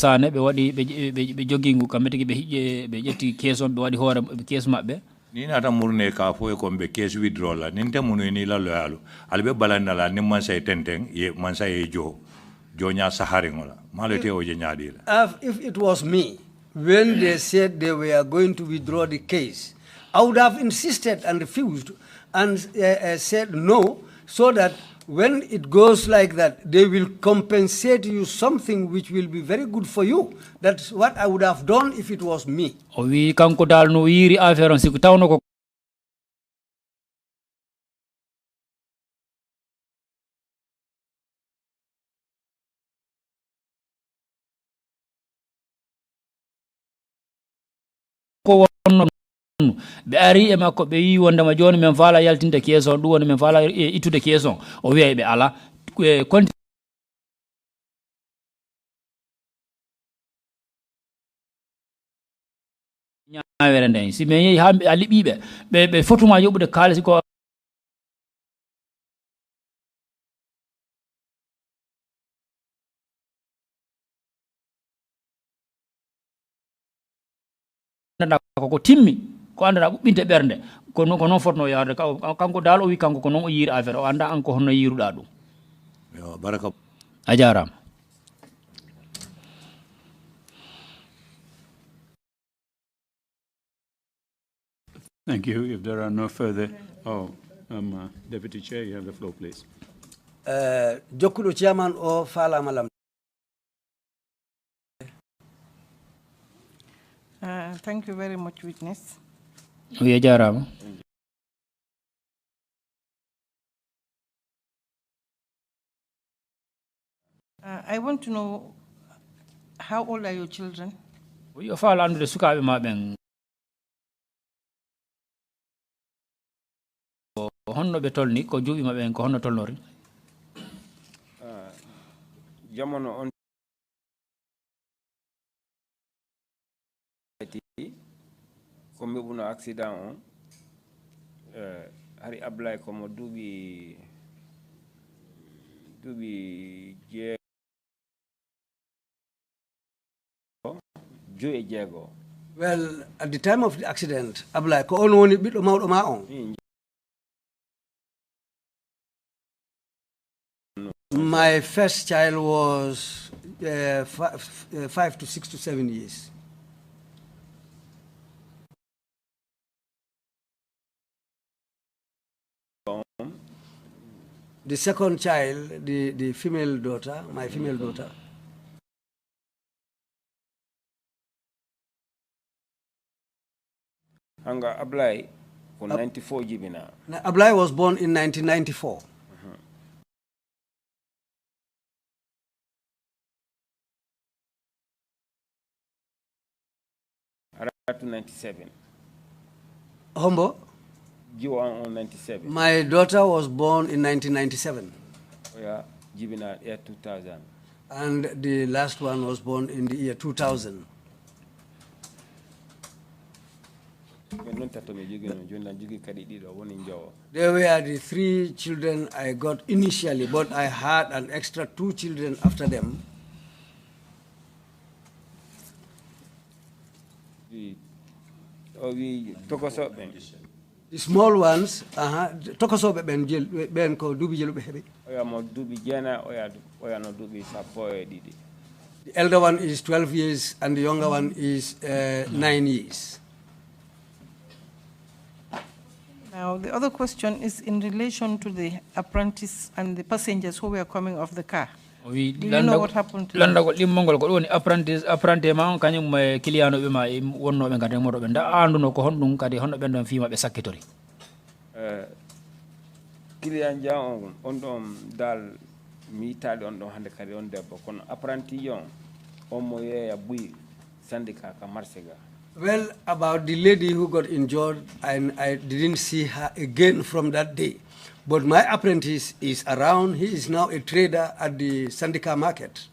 sane be wadi be jogingu kamete be hije be jetti keson be wadi hore kes mabbe ni nata murne ka fo ko be case withdrawal la ninte munu ni la loyalu albe balanda la ni man say tenteng ye man say jo nya sahari ngola malete o je nyaadi la if it was me when they said they were going to withdraw the case, I would have insisted and refused and said no, so that when it goes like that, they will compensate you something which will be very good for you. That's what I would have done if it was me. O wi kanko dal no yiri affaire on siku tawno ko ko wonno be ari e makko be yi wondema joni men fala yaltinde keson du woni men fala itude keson o wi'ay be ala konti ñawere nden si men yehi hambe alibibe be fotuma yobude kalisi ko ko timmi ko andana bubbinte bernde ko non fotno yaade kanko dal o wi kanko ko non o yiri affaire o anda anko honno yiruda dum yo baraka a jaram Thank you. If there are no further Deputy Chair, you have the floor, please. Jokkudo chairman o fala malam. Thank you very much, witness. We jaram. I want to know, how old are your children? We fala andu sukabe maben honno be tolni ko jubi maben ko honno tolnori jamono on ko mebuno accident on hari ablay ko mo dubi je jo e jego. Well, at the time of the accident, ablay ko on woni biddo mawdo ma on. My first child was 5 to 6 to 7 years. The second child, the female daughter, my female daughter. Hanga Ablay, 94 jibina. Ablay was born in 1994. To 97. Hombo? You are on 97. My daughter was born in 1997. Yeah, Jibina year 2000. And the last one was born in the year 2000. They were the 3 children I got initially, but I had an extra 2 children after them. The small ones, tokoso ben ko dubi jelu be hebi. The elder one is 12 years and the younger one is 9 years. Now, the other question is in relation to the apprentice and the passengers who were coming off the car. Do you know what happened to them? Apprenti ma on kanyum kiliano be ma wonno be ngade modo be nda anduno ko hondum kadi honno ben don fiima be sakkitori kilian ja on don dal mi taade on don hande kadi on debbo kono apprenti yon on mo yeya bui syndicat ka marsega. Well, about the lady who got injured, I didn't see her again from that day. But my apprentice is around. He is now a trader at the Sandika market.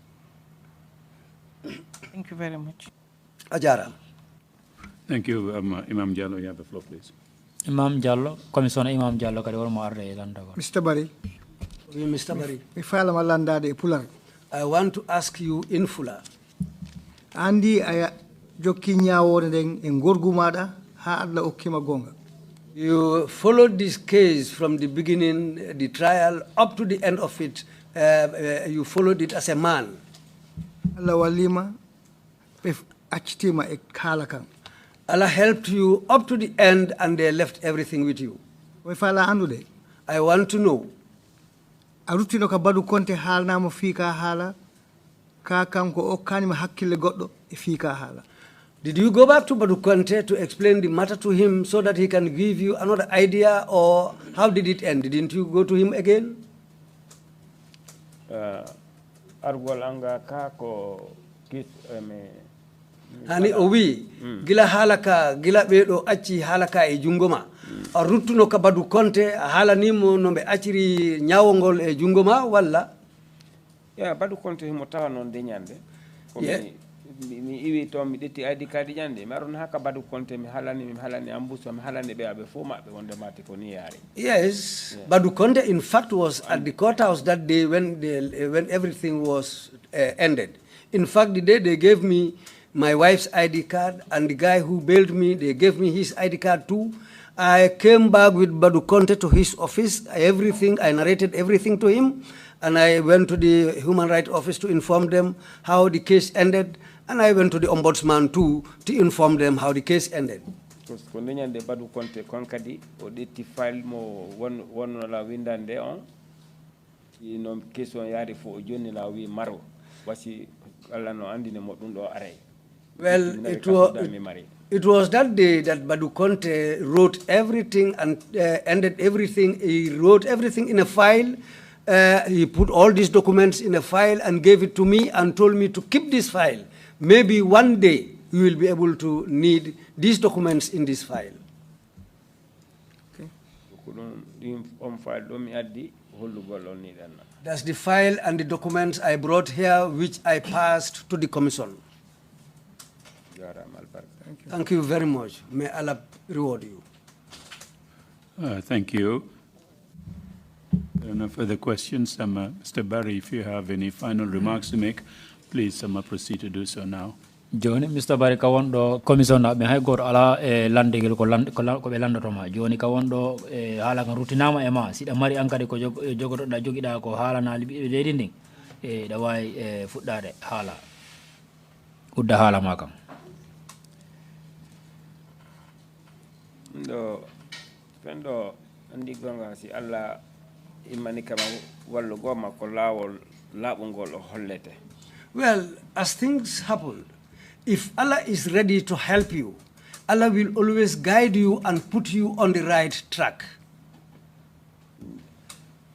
Thank you very much. Ajara. Thank you. Imam Jallo, you have the floor, please. Imam Jallo, Commissioner Imam Jallo, kadi wol mo arde landa ko. Mr. Barry. Mr. Barry. I want to ask you in fuller. andi aya jokki ñaawore den e gorgu maɗa ha Allah okkima gonga. You followed this case from the beginning, the trial, up to the end of it. You followed it as a man. Allah walima be accitima e kala kan. Allah helped you up to the end, and they left everything with you. I want to know. Arutino ka badu konte halnamo fika hala ka kanko okkanima hakkille goddo e fika hala. Did you go back to Badu Conte to explain the matter to him so that he can give you another idea, or how did it end? Didn't you go to him again? Argolanga kako kit hani o wi gila halaka gila ɓeɗo acci halaka e jungoma a ruttuno ka Badu Conte a haalanimo no ɓe acciri ñawogol e jungoma walla ya Badu Conte himo tawa noon deñande mi iwi to mi ɗetti ID card ñande mi aron haka Badu Conte mi halani ambuso mi halani ɓe aɓe fo maɓe wonde mati ko ni yaari. Yes, Badu Conte in fact was at the courthouse that day when everything was ended. In fact, the day they gave me my wife's ID card, and the guy who bailed me, they gave me his ID card too. I came back with Badu Conte to his office, I narrated everything to him, and I went to the Human Rights Office to inform them how the case ended, and I went to the Ombudsman too to inform them how the case ended. Because kondeñande Badu Conte konkadi o ɗetti file mo wonno la windande on no case on yaari fo o jonni la wi maro wasi Allah no andine mo ɗum ɗo aray. Well, it was that day that Badu Conte wrote everything and ended everything. He wrote everything in a file. He put all these documents in a file and gave it to me and told me to keep this file. Maybe one day you will be able to need these documents in this file. Okay. That's the file and the documents I brought here, which I passed to the commission. Thank you very much. May Allah reward you. Thank you. There are no further questions. Mr. Barry, if you have any final remarks to make, please proceed to do so now. Joni Mr. Barry kawondo commission be hay gor ala e landegel ko be landato ma joni kawondo e hala kan rutinama e ma sida mari ankade ko jogodo da jogida ko hala na libi be dedin e da way e fuddade hala udda hala ma kam ndo fendo andi gonga si alla imani kama wallo goma ko lawol labungol hollete. Well, as things happen, if Allah is ready to help you, Allah will always guide you and put you on the right track.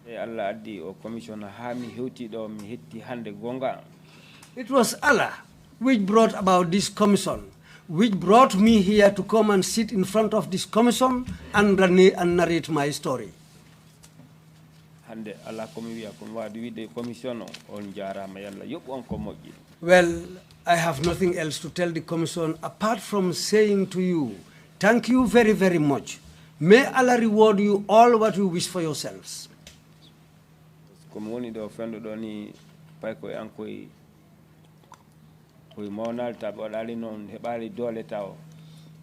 Allah addi o commissioner ha mi hewti do mi hetti hande gonga. It was Allah which brought about this commission, which brought me here to come and sit in front of this commission and narrate my story. Hande Allah komi wiya ko wadi wide commission on jarama yalla yob on ko moƴƴi. Well, I have nothing else to tell the commission apart from saying to you, thank you very, very much. May Allah reward you all what you wish for yourselves.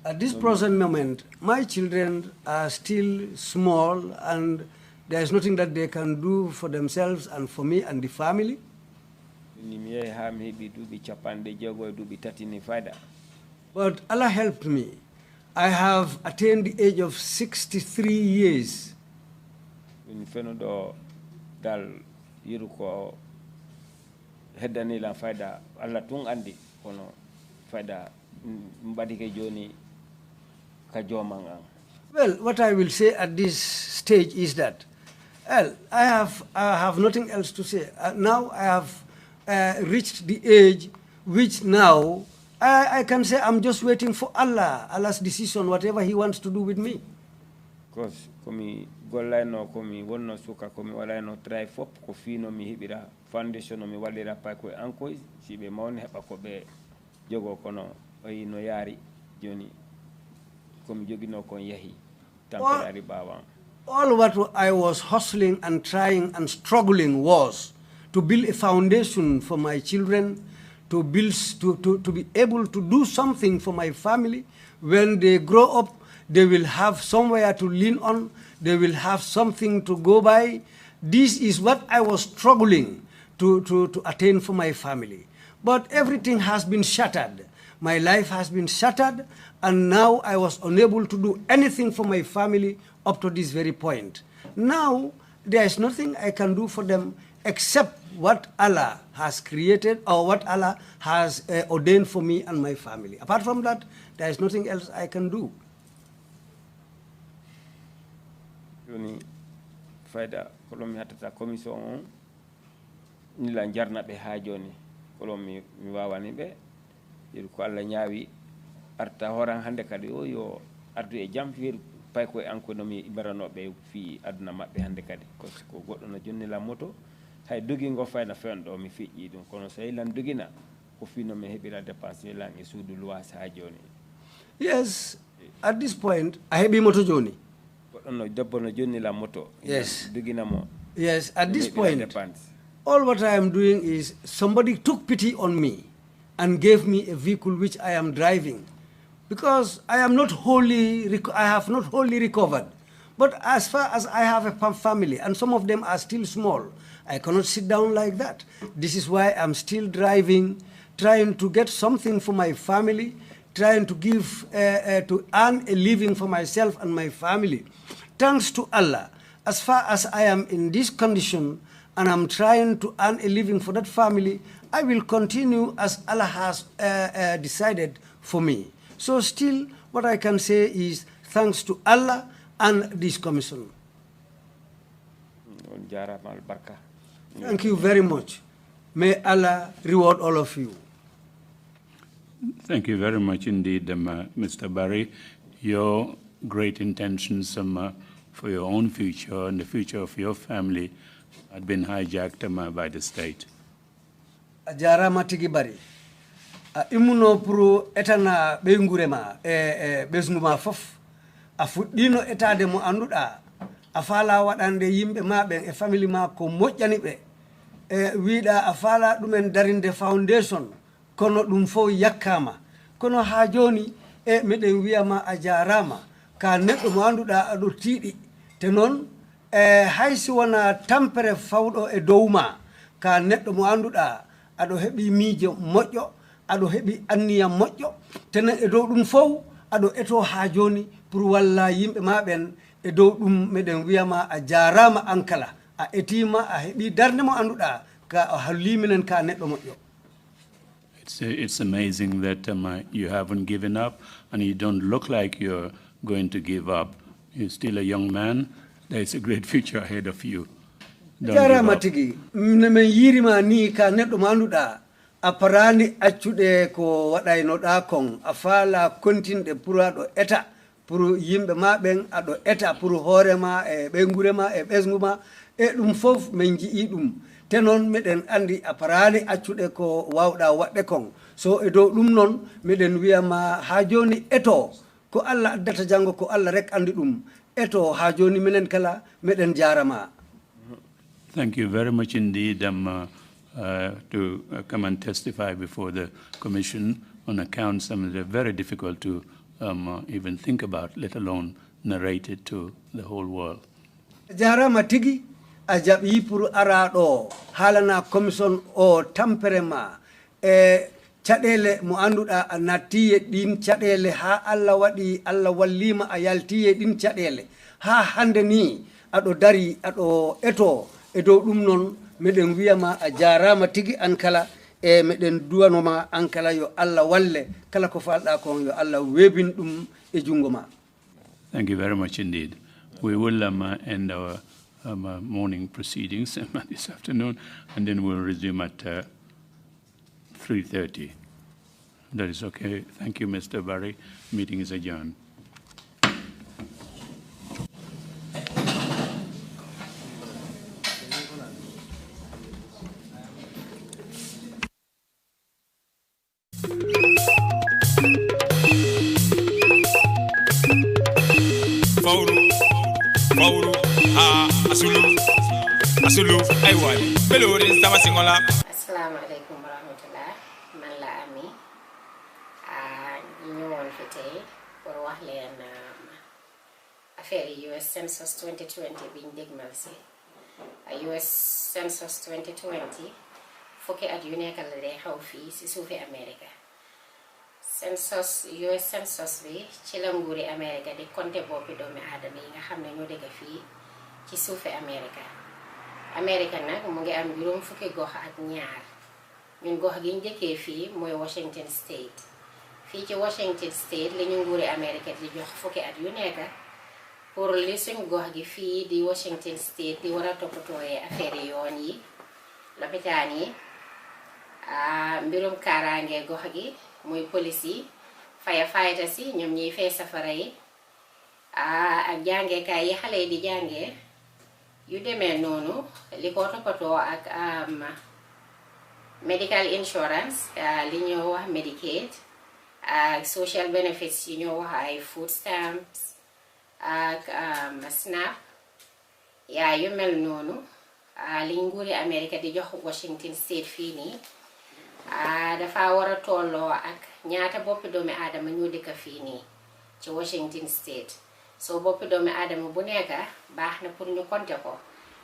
At this present moment, my children are still small and there is nothing that they can do for themselves and for me and the family. But Allah helped me. I have attained the age of 63 years. Well, what I will say at this stage is that, well, I have nothing else to say. Now I have reached the age which now I can say I'm just waiting for Allah's decision, whatever He wants to do with me. Because komi gollaino komi wonno suka komi walano try fop ko fino mi hibira foundation mi walira pa ko anko sibe mawne heba ko be jogo kono oyi no yari joni komi jogino kon yahi temporary bawa. All what I was hustling and trying and struggling was to build a foundation for my children, to build, to be able to do something for my family. When they grow up, they will have somewhere to lean on. They will have something to go by. This is what I was struggling to attain for my family. But everything has been shattered. My life has been shattered, and now I was unable to do anything for my family up to this very point. Now, there is nothing I can do for them except what Allah has created or what Allah has ordained for me and my family. Apart from that, there is nothing else I can do. Joni fayda kolom mi hattata commission on nila jarna be ha joni kolom mi wawani be yeru ko Allah ñaawi arta horan hande kadi o yo ardu e jam fiir pay ko anko no mi ibaranoɓe fi aduna maɓɓe hande kadi ko goɗɗo no jonnila moto hay dogingo fayna fen ɗo mi fiƴƴi ɗum kono so lan dogina ko fino mi heɓira dépense mi lan e suudu luwas ha joni. Yes, at this point I heɓi moto joni. No debbo no jonnila moto. Yes. Dogina mo. Yes, at this point all what I am doing is somebody took pity on me and gave me a vehicle which I am driving, because I am not I have not wholly recovered. But as far as I have a family, and some of them are still small, I cannot sit down like that. This is why I'm still driving, trying to get something for my family, trying to give, to earn a living for myself and my family. Thanks to Allah, as far as I am in this condition and I'm trying to earn a living for that family, I will continue as Allah has decided for me. So still, what I can say is thanks to Allah and this commission. Thank you very much. May Allah reward all of you. Thank you very much indeed, Mr. Barry. Your great intentions for your own future and the future of your family had been hijacked by the state. Ajara matigi bari. Imuno pro etana beingurema besnuma fof. Afudino etade mo anduda. Afala wadande yimbe maɓe e family ma ko moƴƴani ɓe. Wiɗa afala ɗumen darinde foundation kono ɗum fo yakkama. Kono ha joni meɗen wiyama a jarama ka neɗɗo mo anduɗa aɗo tiiɗi te noon haysi wona tampere fawɗo e dow ma ka neɗɗo mo anduɗa aɗo heɓi miijo moƴƴo aɗo heɓi anniya moƴƴo tenen e dow ɗum fof aɗo eto ha joni pour walla yimɓe maɓen e dow ɗum meɗen wiyama a jarama ankala a etima a heɓi darde mo anduɗa ka a halliminen ka neɗɗo moƴƴo. It's amazing that you haven't given up and you don't look like you're going to give up. You're still a young man. There's a great future ahead of you. Jarama tigi men yirima ni ka neɗɗo mo anduɗa a parani accuɗe ko waɗaynoɗa kon a faala kontinɗe pour aɗo eta pour yimɓe ma ɓen aɗo eta pour hoorema e ɓeygurema e ɓesgu ma e ɗum fof min jii ɗum te noon meɗen andi a parani accuɗe ko wawɗa waɗde kon so e dow ɗum noon meɗen wiyama ha joni eto ko Allah addata janggo ko Allah rek andi ɗum eto ha joni minen kala meɗen jarama. Thank you very much indeed to come and testify before the Commission on accounts that are very difficult to even think about, let alone narrate it to the whole world. Jarama tigi a jaɓi pour ara ɗo haalana commission o tampere ma e caɗele mo anduɗa a nattiye ɗin caɗele ha Allah waɗi Allah wallima a yaltiye ɗin caɗele ha hande ni aɗo dari aɗo eto e dow ɗum noon meɗen wiyama a jarama tigi an kala e meɗen duwanoma an kala yo Allah walle kala ko falɗa kon yo Allah webin ɗum e jungo ma. Thank you very much indeed. We will end our morning proceedings this afternoon, and then we'll resume at 3:30. That is okay. Thank you, Mr. Barry. Meeting is adjourned. Assalamu alaikum warahmatullah. Man tey pour wax leen affaire US Census 2020 biñ dégmal si US Census 2020 fukki at yu nekk la day xaw fii si suufi America. US Census bi ci la nguuri America di compter boppi doomi aadama yi nga xam ne ñoo dëkk fii ci suufi America. America nag mu ngi am juróom fukki gox ak ñaar. ñun gox gi ñu dëkkee fii mooy Washington State. fii ci Washington State li ñu nguuri America di jox fukki at yu nekk pour li suñ gox gi fii di Washington State di war a toppatooyee affaire yoon yi lopitaan yi mbirum kaaraange gox gi muy police yi firefighters yi ñoom ñiy fay safara yi ak jàngeekaay yi xale yi di jàngee yu demee noonu li ko toppatoo ak medical insurance li ñoo wax Medicaid ak social benefits yi ñoo wax ay food stamps ak SNAP yaa yu mel noonu li nguuri America di jox Washington State fii nii dafa war a tolloo ak ñaata boppi doomi aadama ñoo dëkk fii nii ci Washington State soo boppi doomi aadama bu nekk baax na pour ñu compter ko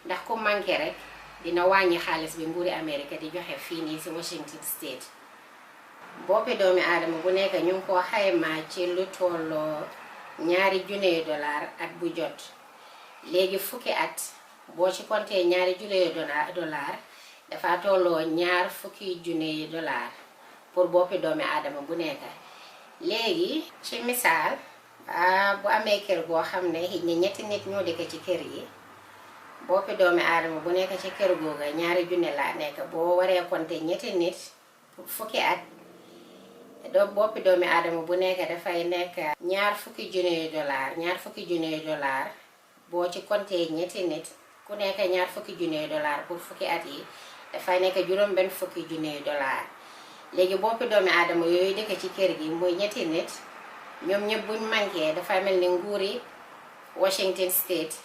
ndax ku manqué rek dina wàññi xaalis bi nguuri America di joxe fii nii si Washington State. boppi doomi aadama bu nekk ñu ngi ko xaymaa ci lu tolloo $2,000 at bu jot léegi fukki at boo ci compter $2,000 dafa tolloo $20,000 pour boppi doomi aadama bu nekk. léegi ci misaal bu amee kër goo xam ne xëy na ñetti nit ñoo dëkk ci kër yi boppi doomi aadama bu nekk ci kër googa $2,000 la nekk boo waree compter ñetti nit pour fukki at boppi doomi aadama bu nekk dafay nekk $20,000 boo ci compter ñetti nit ku nekk $20,000 pour fukki at yi dafay nekk $60,000. léegi boppi doomi aadama yooyu dëkk ci kër gi mooy ñetti nit ñoom ñëpp buñ manqué dafay mel ni nguuri Washington State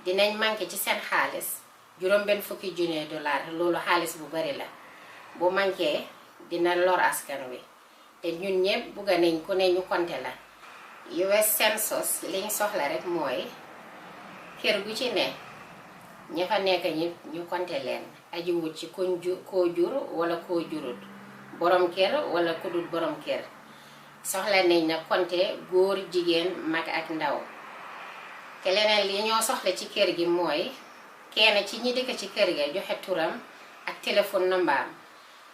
dinañ manqué ci seen xaalis $60,000. loolu xaalis bu bari la bu manqué dina lor askan wi te ñun ñëpp bugga nañ ku ne ñu compter la. US Census liñ soxla rek mooy kër gu ci ne ña fa nekk ñëpp ñu compter leen aji wut ci koo jur wala koo jurut borom kër wala ku dul borom kër soxla nañ na compter góor jigéen mag ak ndaw. te leneen li ñoo soxla ci kër gi mooy kenn ci ñi dëkk ci kër ga joxe turam ak téléphone numbaam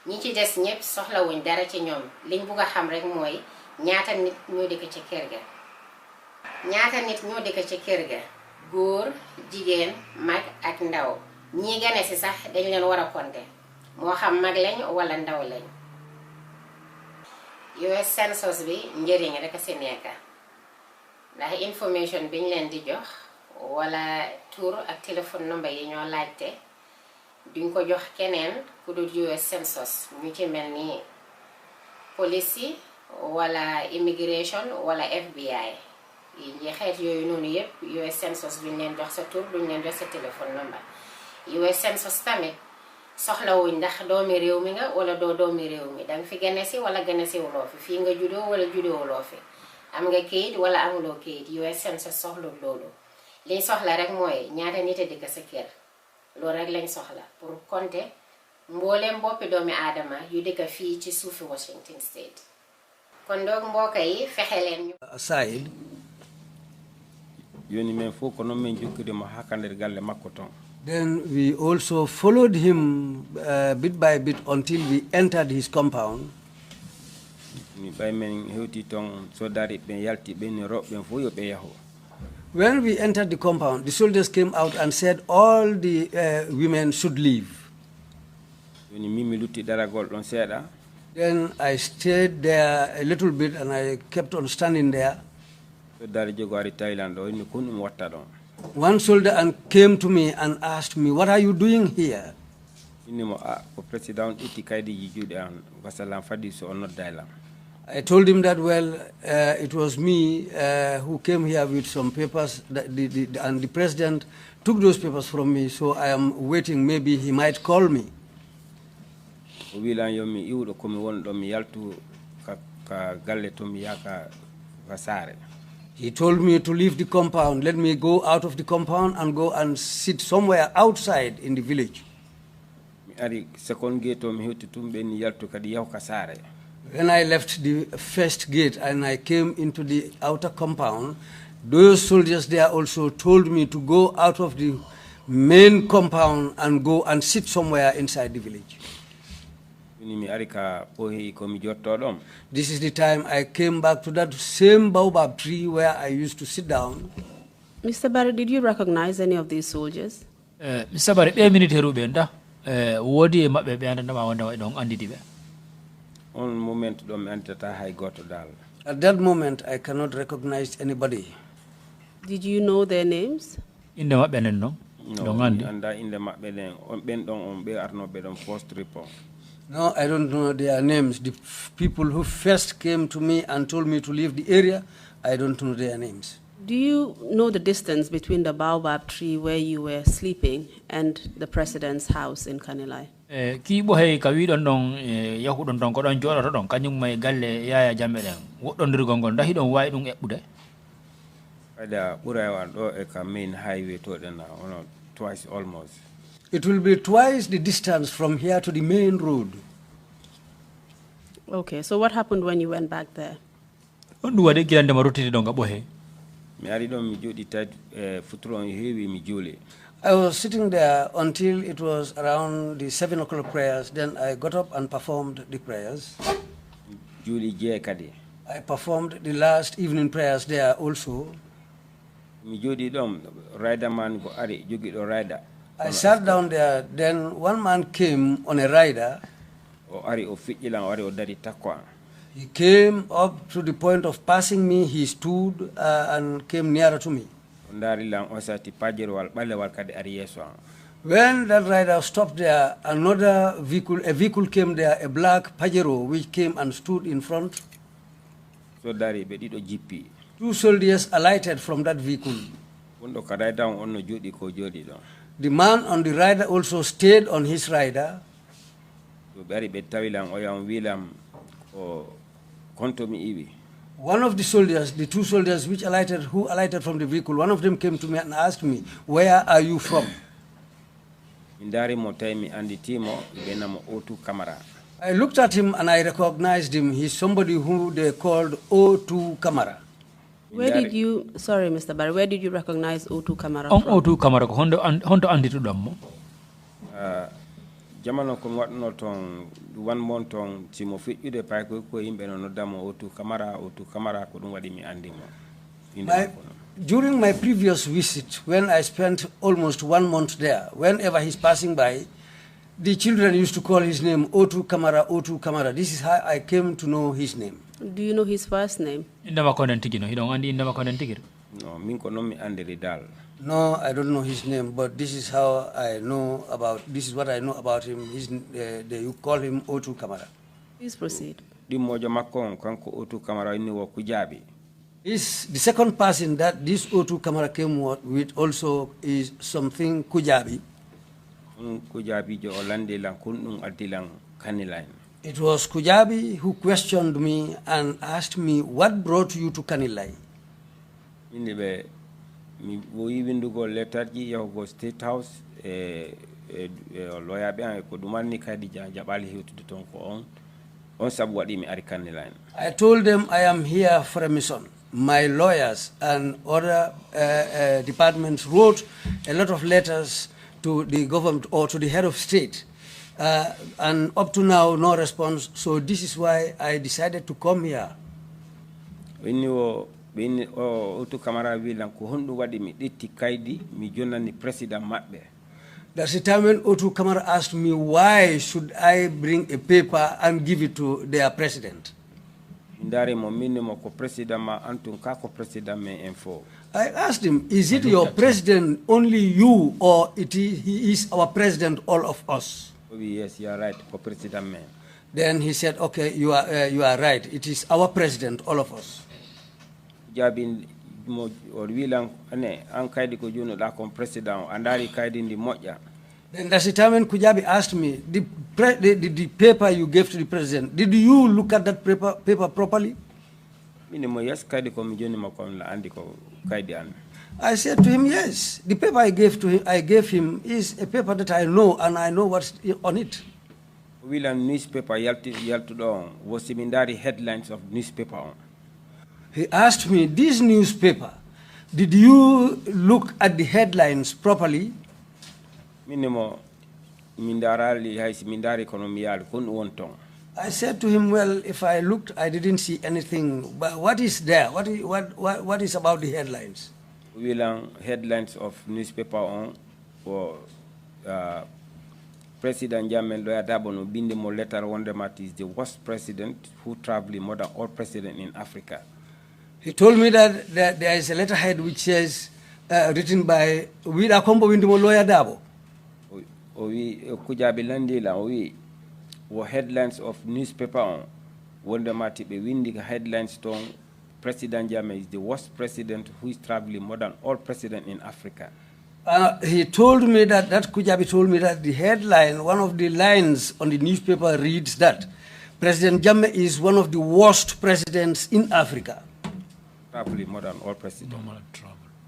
ñi ci des ñëpp soxlawuñ dara ci ñoom liñ bugg a xam rek mooy ñaata nit ñoo dëkk ci kër ga. ñaata nit ñoo dëkk ci kër ga góor jigéen mag ak ndaw ñi gane si sax dañ leen war a compter moo xam mag lañ wala ndaw lañ. US Census bi njëriñ rek a si nekk ndax information biñ leen di jox wala tur ak téléphone number yi ñoo laajte duñ ko jox keneen ku dul US Census ñu ci mel ni police yi wala immigration wala FBI yi xeet yooyu noonu yépp US Census duñ leen jox sa tur duñ leen jox sa téléphone number. US Census tamit soxlawuñ ndax doomi réew mi nga wala doo doomi réew mi danga fi gane si wala gane si wuloo fi fii nga juddoo wala juddoo fi am nga kayit wala amuloo kayit. US Census soxla loolu liñ soxla rek mooy ñaata nit a dëkk sa kër loolu rek lañ soxla pour compter mbooleem boppi doomi aadama yu dëkk fii ci suufi Washington State. kon doog mbokk yi fexe leen ñu aside yoni men fo ko non men jokkide mo hakander galle makko ton. Then we also followed him bit by bit until we entered his compound. When we entered the compound, the soldiers came out and said all the women should leave. Then I stayed there a little bit and I kept on standing there. One soldier came to me and asked me, "What are you doing here?" I told him that, well, it was me who came here with some papers, and the president took those papers from me, so I am waiting, maybe he might call me. Kasare. He told me to leave the compound, let me go out of the compound and go and sit somewhere outside in the village. Second gate Kasare. When I left the first gate and I came into the outer compound, those soldiers there also told me to go out of the main compound and go and sit somewhere inside the village. This is the time I came back to that same baobab tree where I used to sit down. Mr. Barry, did you recognize any of these soldiers? Mr. Barry, a minute here, Benda. What do you make be under my own? On moment, I got to Dal. At that moment, I cannot recognize anybody. Did you know their names? In the Mapbenen, no? No, and in the Mapbeden, on Bendon, on Bay Arno Bedon, first report. No, I don't know their names. The people who first came to me and told me to leave the area, I don't know their names. Do you know the distance between the baobab tree where you were sleeping and the president's house in Kanilai? Ki bohe kawi don yahu don ko don jora don kanyum may galle yaya jamelen wodon dirgongon dahi don way dum ebbude ada urawa do e ka main highway to den twice almost. It will be twice the distance from here to the main road. Okay, so what happened when you went back there? On duwade kilande maroti don ga bohe mi ari don mi jodi tad futron heewi mi jule. I was sitting there until it was around the 7 o'clock prayers. Then I got up and performed the prayers. I performed the last evening prayers there also. I sat down there. Then one man came on a rider. He came up to the point of passing me. He stood and came nearer to me. When that rider stopped there, another vehicle, a vehicle came there, a black Pajero, which came and stood in front. So GP. 2 soldiers alighted from that vehicle. The man on the rider also stayed on his rider. One of the soldiers, the 2 soldiers who alighted from the vehicle, one of them came to me and asked me, "Where are you from?" I looked at him and I recognized him. He's somebody who they called O2 Kamara. Where did you, sorry Mr. Barry, where did you recognize O2 Kamara from? O2 Kamara ko hondo andi to dum. Jamano ko watno ton one month on timo fijude pay ko yimbe no damo O2 Kamara ko dum wadi mi andimo. During my previous visit, when I spent almost 1 month there, whenever he's passing by, the children used to call his name O2 Kamara, O2 Kamara. This is how I came to know his name. Do you know his first name? No, minko no mi andiri dal. No, I don't know his name, but this is how I know about, this is what I know about him. They call him O2 Kamara. Please proceed. The O2 Kamara is the second person that this O2 Kamara came with also is something Kujabi. It was Kujabi who questioned me and asked me, "What brought you to Kanilai?" We even do go letter go State House lawyer ko dumani kadi jabali hiutu ton ko on sabu wadi mi ari Kanilai. I told them I am here for a mission. My lawyers and other departments wrote a lot of letters to the government or to the head of state, and up to now no response. So this is why I decided to come here. When you Otu Kamara wilan ko hondu wadi mi ditti kaidi mi jonani president mabbe. That's the time when Otu Kamara asked me, why should I bring a paper and give it to their president? I asked him, is it your president only you, or he is our president, all of us? Yes, you are right, president. Then he said, okay, you are right. It is our president, all of us. Then that's the time when Kujabi asked me, the paper you gave to the president, did you look at that paper properly? I said to him, yes, the paper I gave him is a paper that I know, and I know what's on it. Newspaper was the headlines of newspaper. He asked me, this newspaper, did you look at the headlines properly? I said to him, well, if I looked, I didn't see anything. But what is there? What is about the headlines? Headlines of newspaper on or President Jammeh Lawyer Dabono bindi mo letter Wondermat is the worst president who traveled more than all presidents in Africa. He told me that there is a letterhead which says, written by Wida Kombo Windimo Lawyer Dabo. Kujabi Landila, were headlines of newspaper on Wondermat be winning headlines to President Jammeh is the worst president who is traveling more than all presidents in Africa. He told me that Kujabi told me that the headline, one of the lines on the newspaper reads that President Jammeh is one of the worst presidents in Africa. Traveling more than all presidents.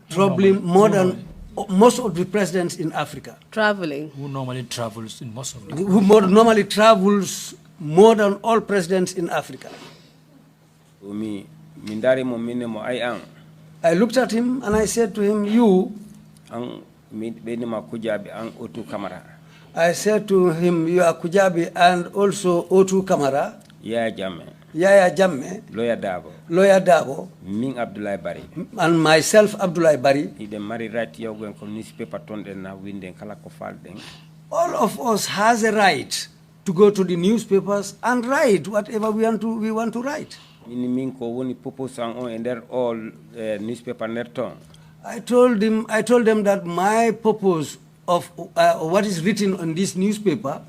Traveling more than most of the presidents in Africa. Traveling. Who normally travels in most of the Who normally travels more than all presidents in Africa. I looked at him and I said to him, you. I said to him, you are Kujabi and also Otu Kamara. Yaya Jammeh. Lawyer Dabo. Ming Abdullah Bari. And myself, Abdullah Bari. He then married right here when newspaper turned and now winding Kalakofal. All of us has a right to go to the newspapers and write whatever we want to write. And they're all newspaper nerton. I told them that my purpose of what is written on this newspaper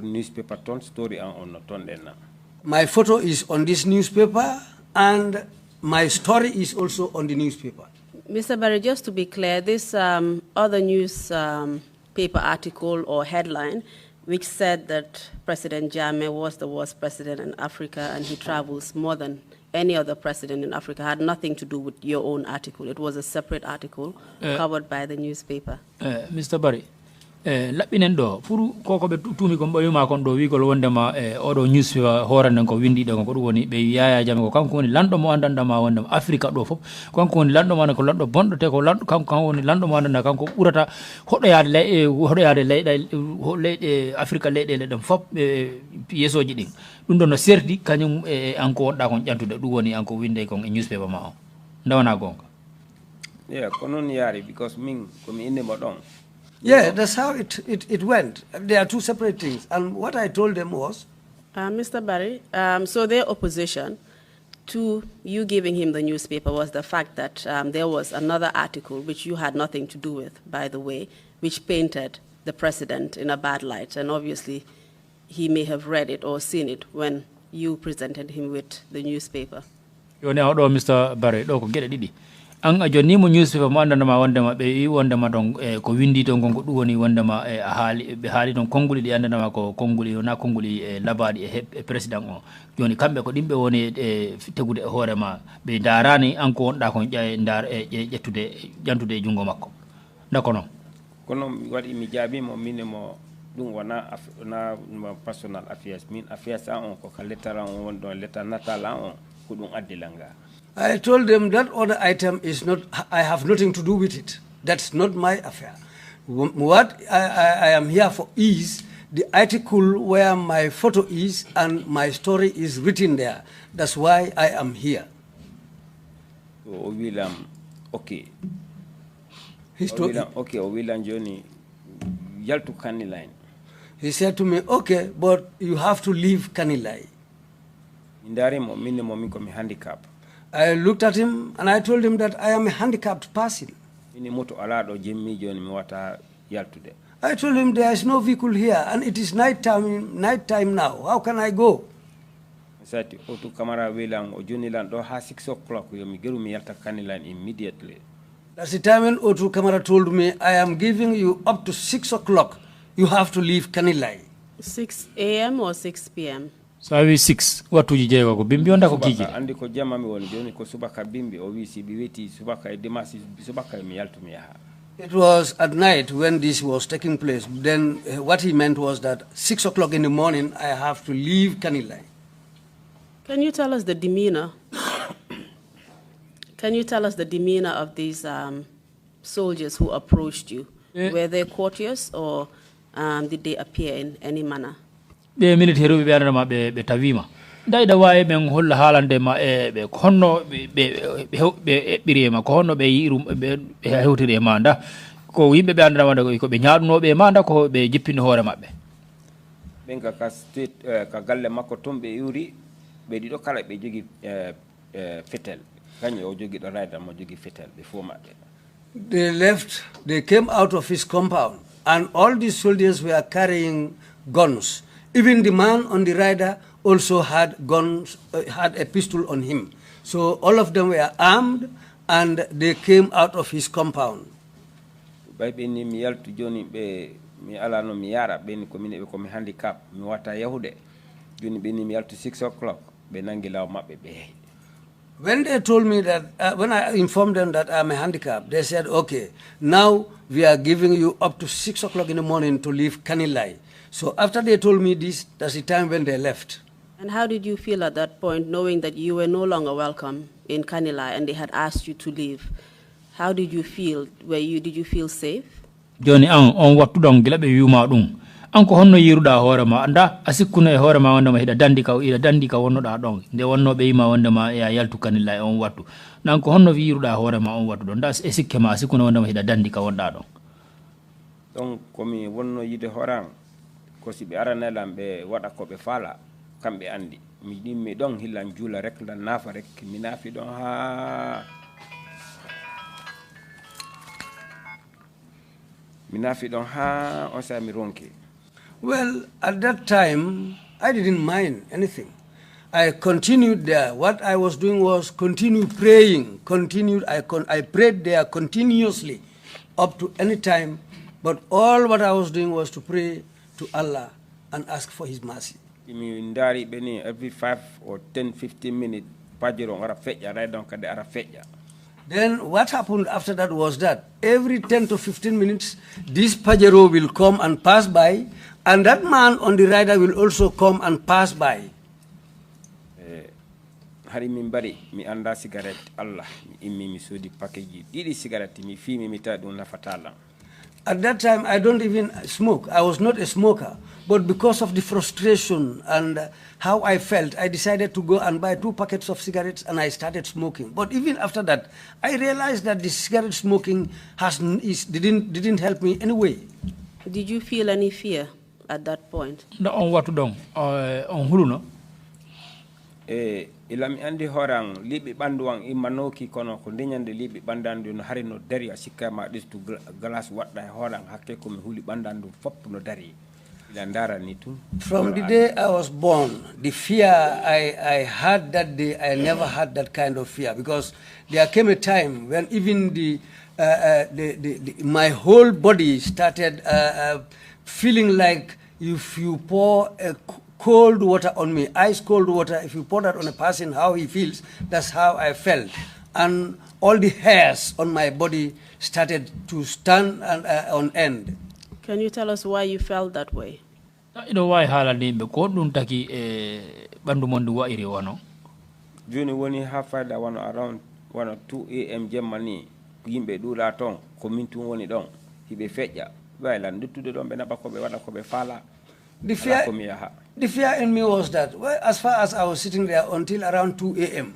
newspaper story my photo is on this newspaper and my story is also on the newspaper. Mr. Barry, just to be clear, this other news paper article or headline which said that President Jammeh was the worst president in Africa and he travels more than any other president in Africa had nothing to do with your own article. It was a separate article covered by the newspaper. Mr. Barry, laɓɓinen ɗo pour koko ɓe tumi ko ɓoyima kon ɗo wigol wondema oɗo newspaper horanen ko windi ɗo ko ɗum woni ɓe Yaya Jammeh ko kanko woni lanɗo mo andandama wondema Afrique ɗo fof kanko woni lanɗo mo ko lanɗo bonɗo te ko lanɗo kanko woni lanɗo mo andanda kanko ɓurata hoɗoyade leyɗe Afrique leyɗele ɗen fof yeesoji ɗin ɗum ɗo no serdi kañum anko wonɗa kon ƴantude ɗum woni anko winde kon e newspaper ma o ndawana gonga. Yeah, ko non yari because min komi inde mo ɗon. Yeah, that's how it went. There are two separate things. And what I told them was... Mr. Barry, so their opposition to you giving him the newspaper was the fact that there was another article, which you had nothing to do with, by the way, which painted the president in a bad light. And obviously, he may have read it or seen it when you presented him with the newspaper. Mr. Barry, an a joni mo newspaper mo andandama wondema ɓe wi wondema ton ko windi ton gonko ɗum woni wondema ɓe haali ton konnguli ɗi andandama ko konnguli wona konnguli labaɗi e président o joni kamɓe ko ɗimɓe woni tegude e hoore ma ɓe darani an ko wonɗa kon ƴantude e junngo makko dako noon kono waɗi mi jaabimo min mo ɗum wona personal affairs min affairs an on ko ka lettre an on woni ɗon lettre natal an on ko ɗum addilal ngal. I told them that other item is not, I have nothing to do with it. That's not my affair. What I am here for is the article where my photo is and my story is written there. That's why I am here. Okay. Okay, Johnny, Yaltu Kaniline. He said to me, okay, but you have to leave Kanilai. Handicap. I looked at him and I told him that I am a handicapped person. I told him there is no vehicle here and it is night time now. How can I go? That's the time when Otu Kamara told me, I am giving you up to 6 o'clock. You have to leave Kanilai. 6 a.m. or 6 p.m.? So I 6 watuji jego ko bimbi onda ko kiki andi ko jama mi woni joni ko subaka bimbi o wi si bi weti subaka e demasi subaka mi yaltu mi yaha. It was at night when this was taking place. Then what he meant was that 6 o'clock in the morning I have to leave Kanilai. Can you tell us the demeanor? Can you tell us the demeanor of these soldiers who approached you? Were they courteous or did they appear in any manner? Be military be anama be tawima dayda waye men holla halande ma be konno be birema ko honno be yirum be hewtire ma nda ko yimbe be andama ko be nyaaduno be ma nda ko be jippini hoore mabbe benga ka state ka galle makko tombe yuri be dido kala be jogi fetel kanyo o jogi do rider mo jogi fetel be fo mabbe. They left, they came out of his compound and all these soldiers were carrying guns. Even the man on the rider also had guns, had a pistol on him. So all of them were armed and they came out of his compound. Baby ni mi yaltu joni be mi ala no mi yara be ni ko mi be ko mi handicap mi wata yahude joni be ni mi yaltu 6 o'clock be nangi law mabbe be. When they told me that, when I informed them that I'm a handicap, they said, okay, now we are giving you up to 6 o'clock in the morning to leave Kanilai. So after they told me this, that's the time when they left. And how did you feel at that point, knowing that you were no longer welcome in Kanilai and they had asked you to leave? How did you feel? Did you feel safe? Joni on wattu don gila be yuma dum anko honno yiruda hoore ma anda asikkuno e hoore ma wonde ma hida dandi ka wonno da don nde wonno be yima wonde ma ya yaltu Kanilai on wattu nanko honno yiruda hoore ma on wattu don da e sikke ma asikkuno wonde ma hida dandi ka wonda don. Donc komi wonno yide horan ko si be aranelam be wada ko be fala kambe andi mi dimmi don hillan jula rek dan nafa rek mi nafi don ha on sa mi ronki. Well, at that time I didn't mind anything. I continued there. What I was doing was continue praying. I prayed there continuously up to any time, but all what I was doing was to pray to Allah and ask for His mercy. Every 5 or 10, 15 minutes, then what happened after that was that every 10 to 15 minutes, this Pajero will come and pass by, and that man on the rider will also come and pass by. Hari mimbari mi anda cigarette Allah mi sodi package didi cigarette mi fi mi mita dun na fatala. At that time, I don't even smoke. I was not a smoker. But because of the frustration and how I felt, I decided to go and buy 2 packets of cigarettes and I started smoking. But even after that, I realized that the cigarette smoking didn't help me anyway. Did you feel any fear at that point? On what dong? On huluno? Ilami andi horang libi banduang imanoki kono kondinyande libi bandandu no harino dari asika ma distu glass wadda horang hakke ko mi huli bandandu fop no dari ilandara ni tun. From the day I was born, the fear I had that day, I never had that kind of fear, because there came a time when even my whole body started feeling like if you pour a cold water on me, ice cold water, if you pour that on a person, how he feels, that's how I felt. And all the hairs on my body started to stand on end. Can you tell us why you felt that way? You know why halanimbe ko dum taki bandu mondu wa iri wano. Juni woni hafada wano around 1 or 2 AM jemmani yimbe dula ton komintu woni don hibe feja wayla nduttude don be naba ko be wada ko be fala. The fear in me was that, well, as far as I was sitting there until around 2 AM,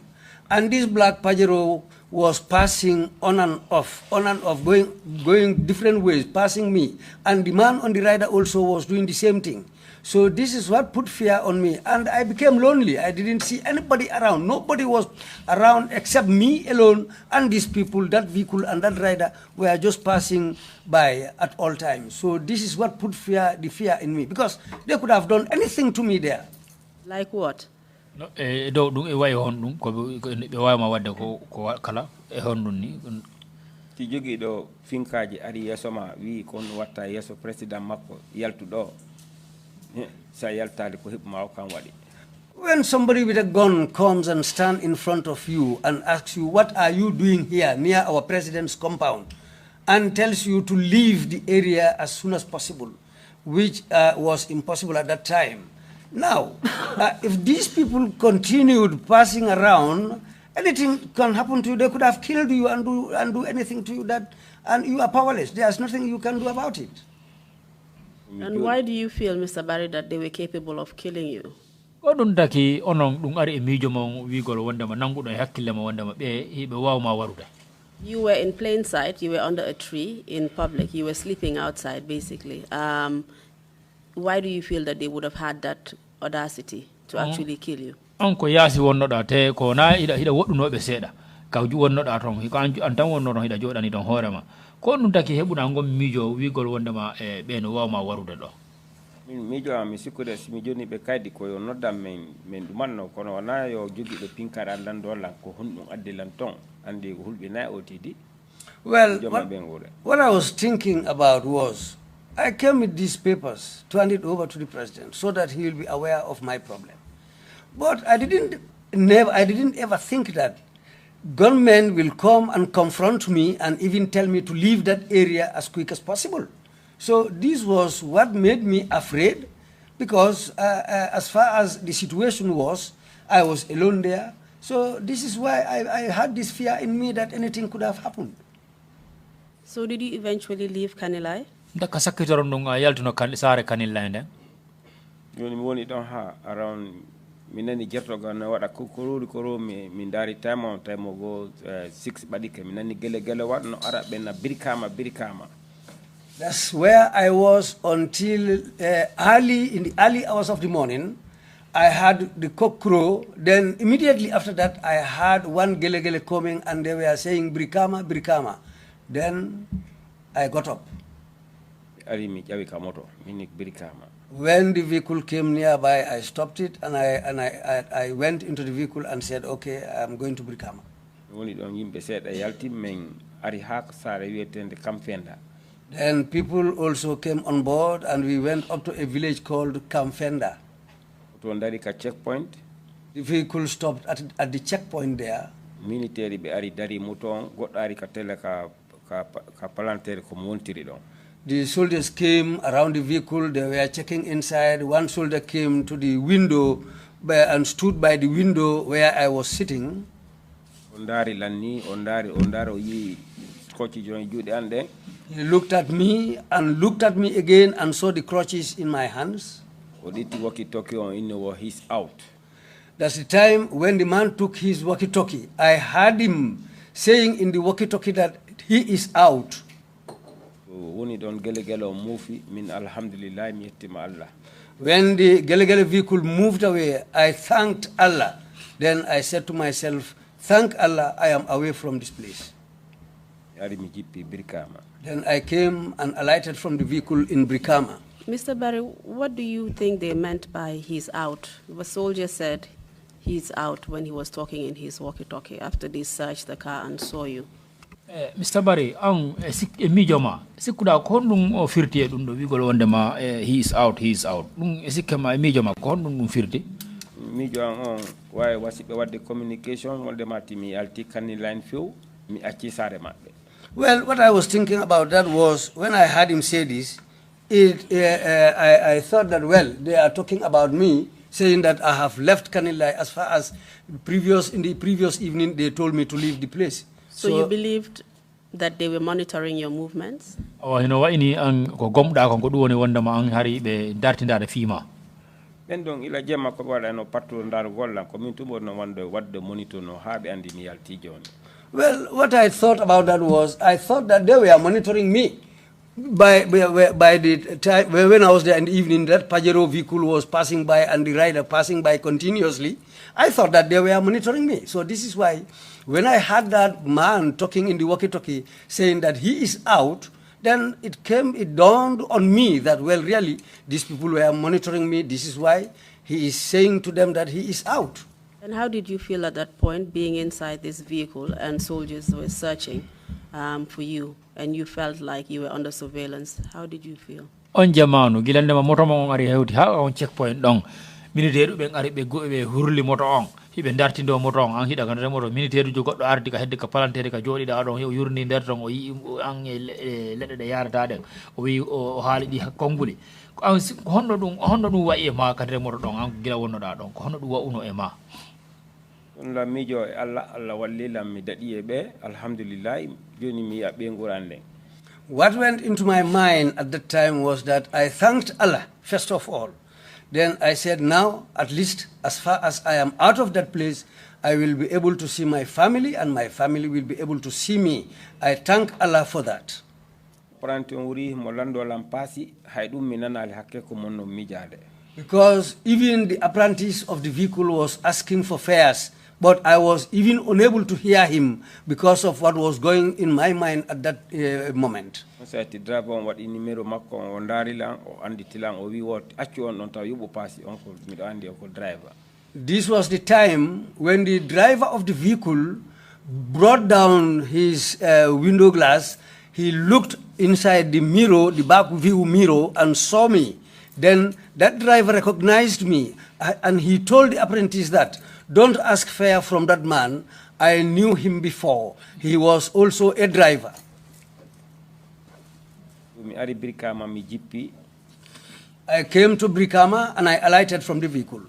and this black Pajero was passing on and off, going different ways, passing me, and the man on the rider also was doing the same thing. So this is what put fear on me, and I became lonely. I didn't see anybody around. Nobody was around except me alone, and these people, that vehicle and that rider were just passing by at all times. So this is what put the fear in me, because they could have done anything to me there. Like what? No, do dum e way hondum ko be wayma wadde ko kala e hondum ni ti jogi do finkaaji ari yeso ma wi kon watta yeso president makko yaltu do sa yaltali ko hebma o kan wadi. When somebody with a gun comes and stands in front of you and asks you, what are you doing here near our president's compound, and tells you to leave the area as soon as possible, which was impossible at that time. Now, if these people continued passing around, anything can happen to you. They could have killed you and do anything to you, and you are powerless. There's nothing you can do about it. And why do you feel, Mr. Barry, that they were capable of killing you? Taki onong dung ari emijo mong wigol wanda ma nangudo hakkille ma wanda ma be hibe wawma warude. You were in plain sight. You were under a tree in public. You were sleeping outside, basically. Why do you feel that they would have had that audacity to actually kill you? Anko yasi wonno da te ko na hida wodduno be seda ka ju wonno da ton ko antan wonno no hida jodani don horema ko dum taki hebuna ngom mijo wigol wanda ma be no wawma warude do. Mijo ami sikude mijo ni be kaydi ko yo nodda men dumanno kono wana yo jogi be pinkara dan do lan ko hundum adde lan ton andi hulbe na otidi. Well, what I was thinking about was, I came with these papers to hand it over to the president so that he will be aware of my problem. But I didn't ever think that gunmen will come and confront me and even tell me to leave that area as quick as possible. So this was what made me afraid, because as far as the situation was, I was alone there. So this is why I had this fear in me that anything could have happened. So did you eventually leave Kanilai? Daka sakitoron nunga yaltuno sare Kanilai nde. Yoni woni don ha around minani jerto gana wada koro mi ndari time go 6 badike minani gele wadno arabe na birikama. That's where I was until in the early hours of the morning. I had the cock crow. Then immediately after that, I had one gele coming, and they were saying birikama. Then I got up. When the vehicle came nearby, I stopped it, and I went into the vehicle and said, okay, I'm going to Brikama. Then people also came on board, and we went up to a village called Kamfenda. Checkpoint. The vehicle stopped at the checkpoint there. Military be ari dari muton got ari katela ka palantere ko montiri don. The soldiers came around the vehicle. They were checking inside. One soldier came to the window and stood by the window where I was sitting. Ondari lanni ondaro yi kochi join jude ande. He looked at me and looked at me again and saw the crutches in my hands. Oditi walkie-talkie on in he's out. That's the time when the man took his walkie-talkie. I heard him saying in the walkie-talkie that he is out. When the Gelegele vehicle moved away, I thanked Allah. Then I said to myself, thank Allah, I am away from this place. Then I came and alighted from the vehicle in Brikama. Mr. Barry, what do you think they meant by he's out? The soldier said he's out when he was talking in his walkie-talkie after they searched the car and saw you. Mr. Barry, mijoma sikuda ko dum o firti dum do wigol wondema he is out dum sikema mijoma ko dum firti mijo on way wasibe wadde communication wonde matimi alti Kanilai few mi acci sare mabbe. Well, what I was thinking about that was when I heard him say this, I thought that, well, they are talking about me, saying that I have left Kanilai as far as in the previous evening they told me to leave the place. So you believed that they were monitoring your movements? Oh, you know what? Ini ang ko gomda ko duwoni wonda ma ang hari be dartinda de fima. Den don ila jema ko wala no patro ndar golla ko min tubo no wando wadde monitor no habe andi mi yalti joni. Well, what I thought about that was, I thought that they were monitoring me. By the time when I was there in the evening, that Pajero vehicle was passing by and the rider passing by continuously. I thought that they were monitoring me. So this is why, when I heard that man talking in the walkie-talkie saying that he is out, then it dawned on me that, well, really, these people were monitoring me. This is why he is saying to them that he is out. And how did you feel at that point, being inside this vehicle and soldiers were searching for you, and you felt like you were under surveillance? How did you feel? On jamanu gilande ma moto mo ngari hewti ha on checkpoint dong militaire ɓe ari ɓe hurli moto on hiɓe dartindo moto on an hiɗa ka nder moto militaire uji goɗɗo ardi ka hedde ka palantere ka jooɗiɗa ɗon o yurni nder ton o yi an e leɗɗe ɗe yarata ɗen o wi o haali ɗi konnguli an honno ɗum wayi e ma ka nder moto ɗon an gila wonnoɗa ɗon ko honno ɗum wa'uno e ma ɗum lammijo e allah wallilam mi daɗi e ɓe alhamdulillah joni mi yiya ɓe ngurande. What went into my mind at that time was that I thanked Allah first of all. Then I said, now at least as far as I am out of that place, I will be able to see my family and my family will be able to see me. I thank Allah for that. Because even the apprentice of the vehicle was asking for fares, but I was even unable to hear him because of what was going in my mind at that moment. This was the time when the driver of the vehicle brought down his window glass. He looked inside the mirror, the back view mirror, and saw me. Then that driver recognized me, and he told the apprentice that, don't ask fare from that man. I knew him before. He was also a driver. I came to Brikama and I alighted from the vehicle.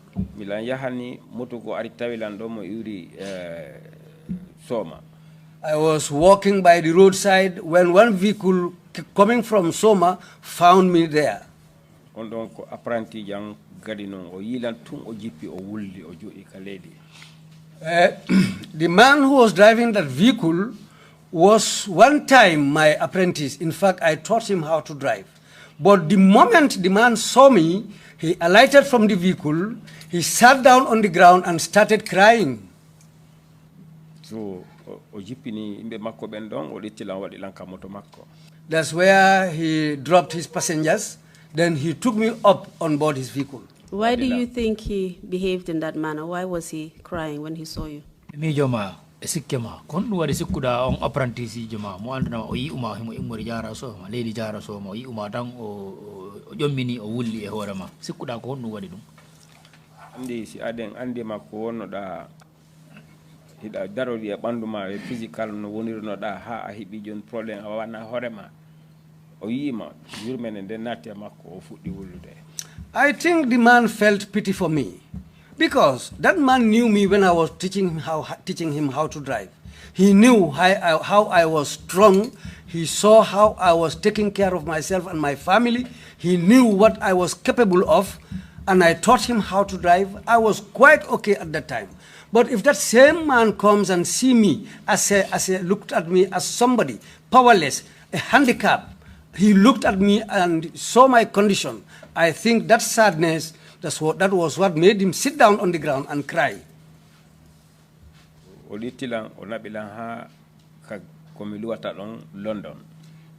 I was walking by the roadside when one vehicle coming from Soma found me there. The man who was driving that vehicle was one time my apprentice. In fact, I taught him how to drive. But the moment the man saw me, he alighted from the vehicle, he sat down on the ground and started crying. So, that's where he dropped his passengers. Then he took me up on board his vehicle. Why do you think he behaved in that manner? Why was he crying when he saw you? Sikkema kon ɗum waɗi sikkuɗa on apprentice ji ma mo andana o yi uma himo immori jara soma leydi jara soma o yi uma tan o ƴommini o wulli e hoore ma sikkuɗa ko honɗum waɗi ɗum andi si aden andi makko wonnoɗa hiɗa darori e ɓandu ma e physical no wonirnoɗa ha a heeɓi joni probléme a wawana hoore ma o yima yurmene nde natti e makko o fuɗɗi wullude. I think the man felt pity for me. Because that man knew me when I was teaching him how to drive. He knew how I was strong. He saw how I was taking care of myself and my family. He knew what I was capable of, and I taught him how to drive. I was quite okay at that time. But if that same man comes and see me, looked at me as somebody powerless, a handicap, he looked at me and saw my condition, I think that sadness, that was what made him sit down on the ground and cry.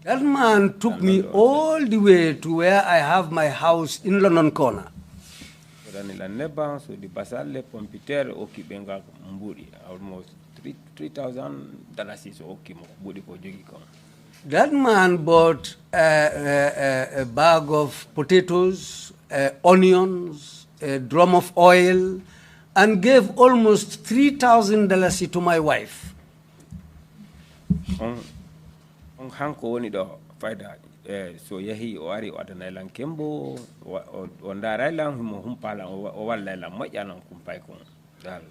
That man took me all the way to where I have my house in London Corner. Almost $3,000. That man bought a bag of potatoes, onions, a drum of oil, and gave almost $3,000 to my wife. So yahi o ari o adana lan kembo o ndara lan mo humpala o walla lan moƴƴanan kumpay kon dal.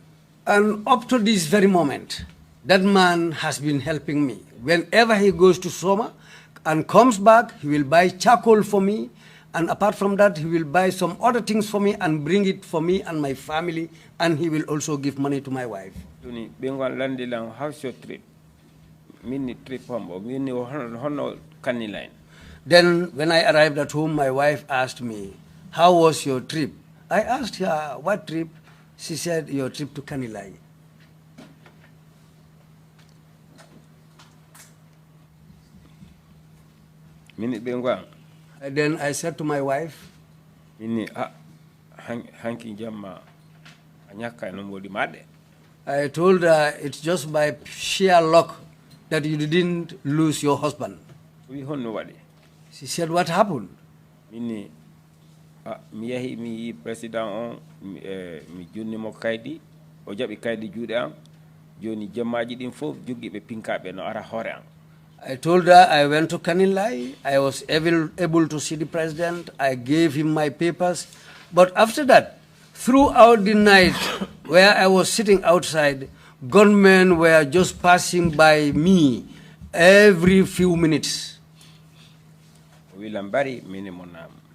And up to this very moment, that man has been helping me. Whenever he goes to Soma and comes back, he will buy charcoal for me. And apart from that, he will buy some other things for me and bring it for me and my family. And he will also give money to my wife. How's your trip? Mini trip home. Mini hono kaniline. Then when I arrived at home, my wife asked me, how was your trip? I asked her, what trip? She said, your trip to Kanilai. And then I said to my wife, I told her it's just by sheer luck that you didn't lose your husband. She said, what happened? mi yahi mi président on mi junnimo kaydi o jaɓi kaydi juuɗe am joni jemmaji ɗin fof joggiɓe pinkaɓe no ara hoore am. I told her I went to Kanilai. I was able to see the president. I gave him my papers. But after that, throughout the night, where I was sitting outside, gunmen were just passing by me every few minutes.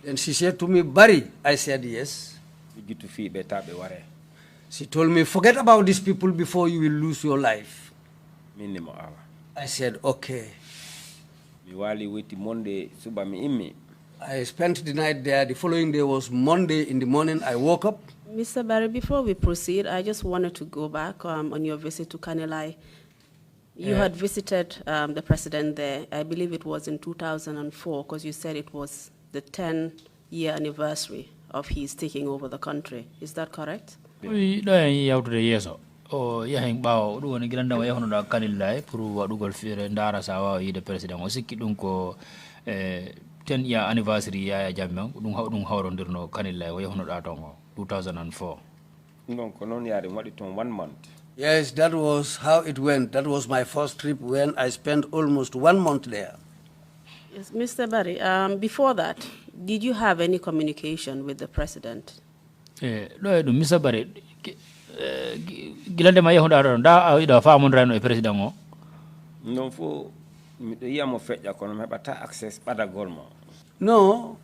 And she said to me, Barry. I said, yes. She told me, forget about these people before you will lose your life. I said, okay. I spent the night there. The following day was Monday in the morning. I woke up. Mr. Barry, before we proceed, I just wanted to go back on your visit to Kanilai. You had visited the president there. I believe it was in 2004, because you said it was the 10-year anniversary of his taking over the country. Is that correct? Yes. O yahin bawo ɗum woni gilanda o yahonoɗo Kanilai pour waɗugol feere ndara sa wawa yiide président o sikki ɗum ko 10-year anniversary Yaya Jammeh ɗum hawrondirno Kanilai o yahonoɗa ton o 2004. Non ko noon yaade waɗi ton 1 month. Yes, that was how it went. That was my first trip when I spent almost 1 month there. Yes, Mr. Barry, before that, did you have any communication with the president? Mr. Barry, gilande ma yahonda ɗon da ida famondira e président o non fo miɗo yiyamo feƴƴa kono mi heɓata access ɓadagol mo. No,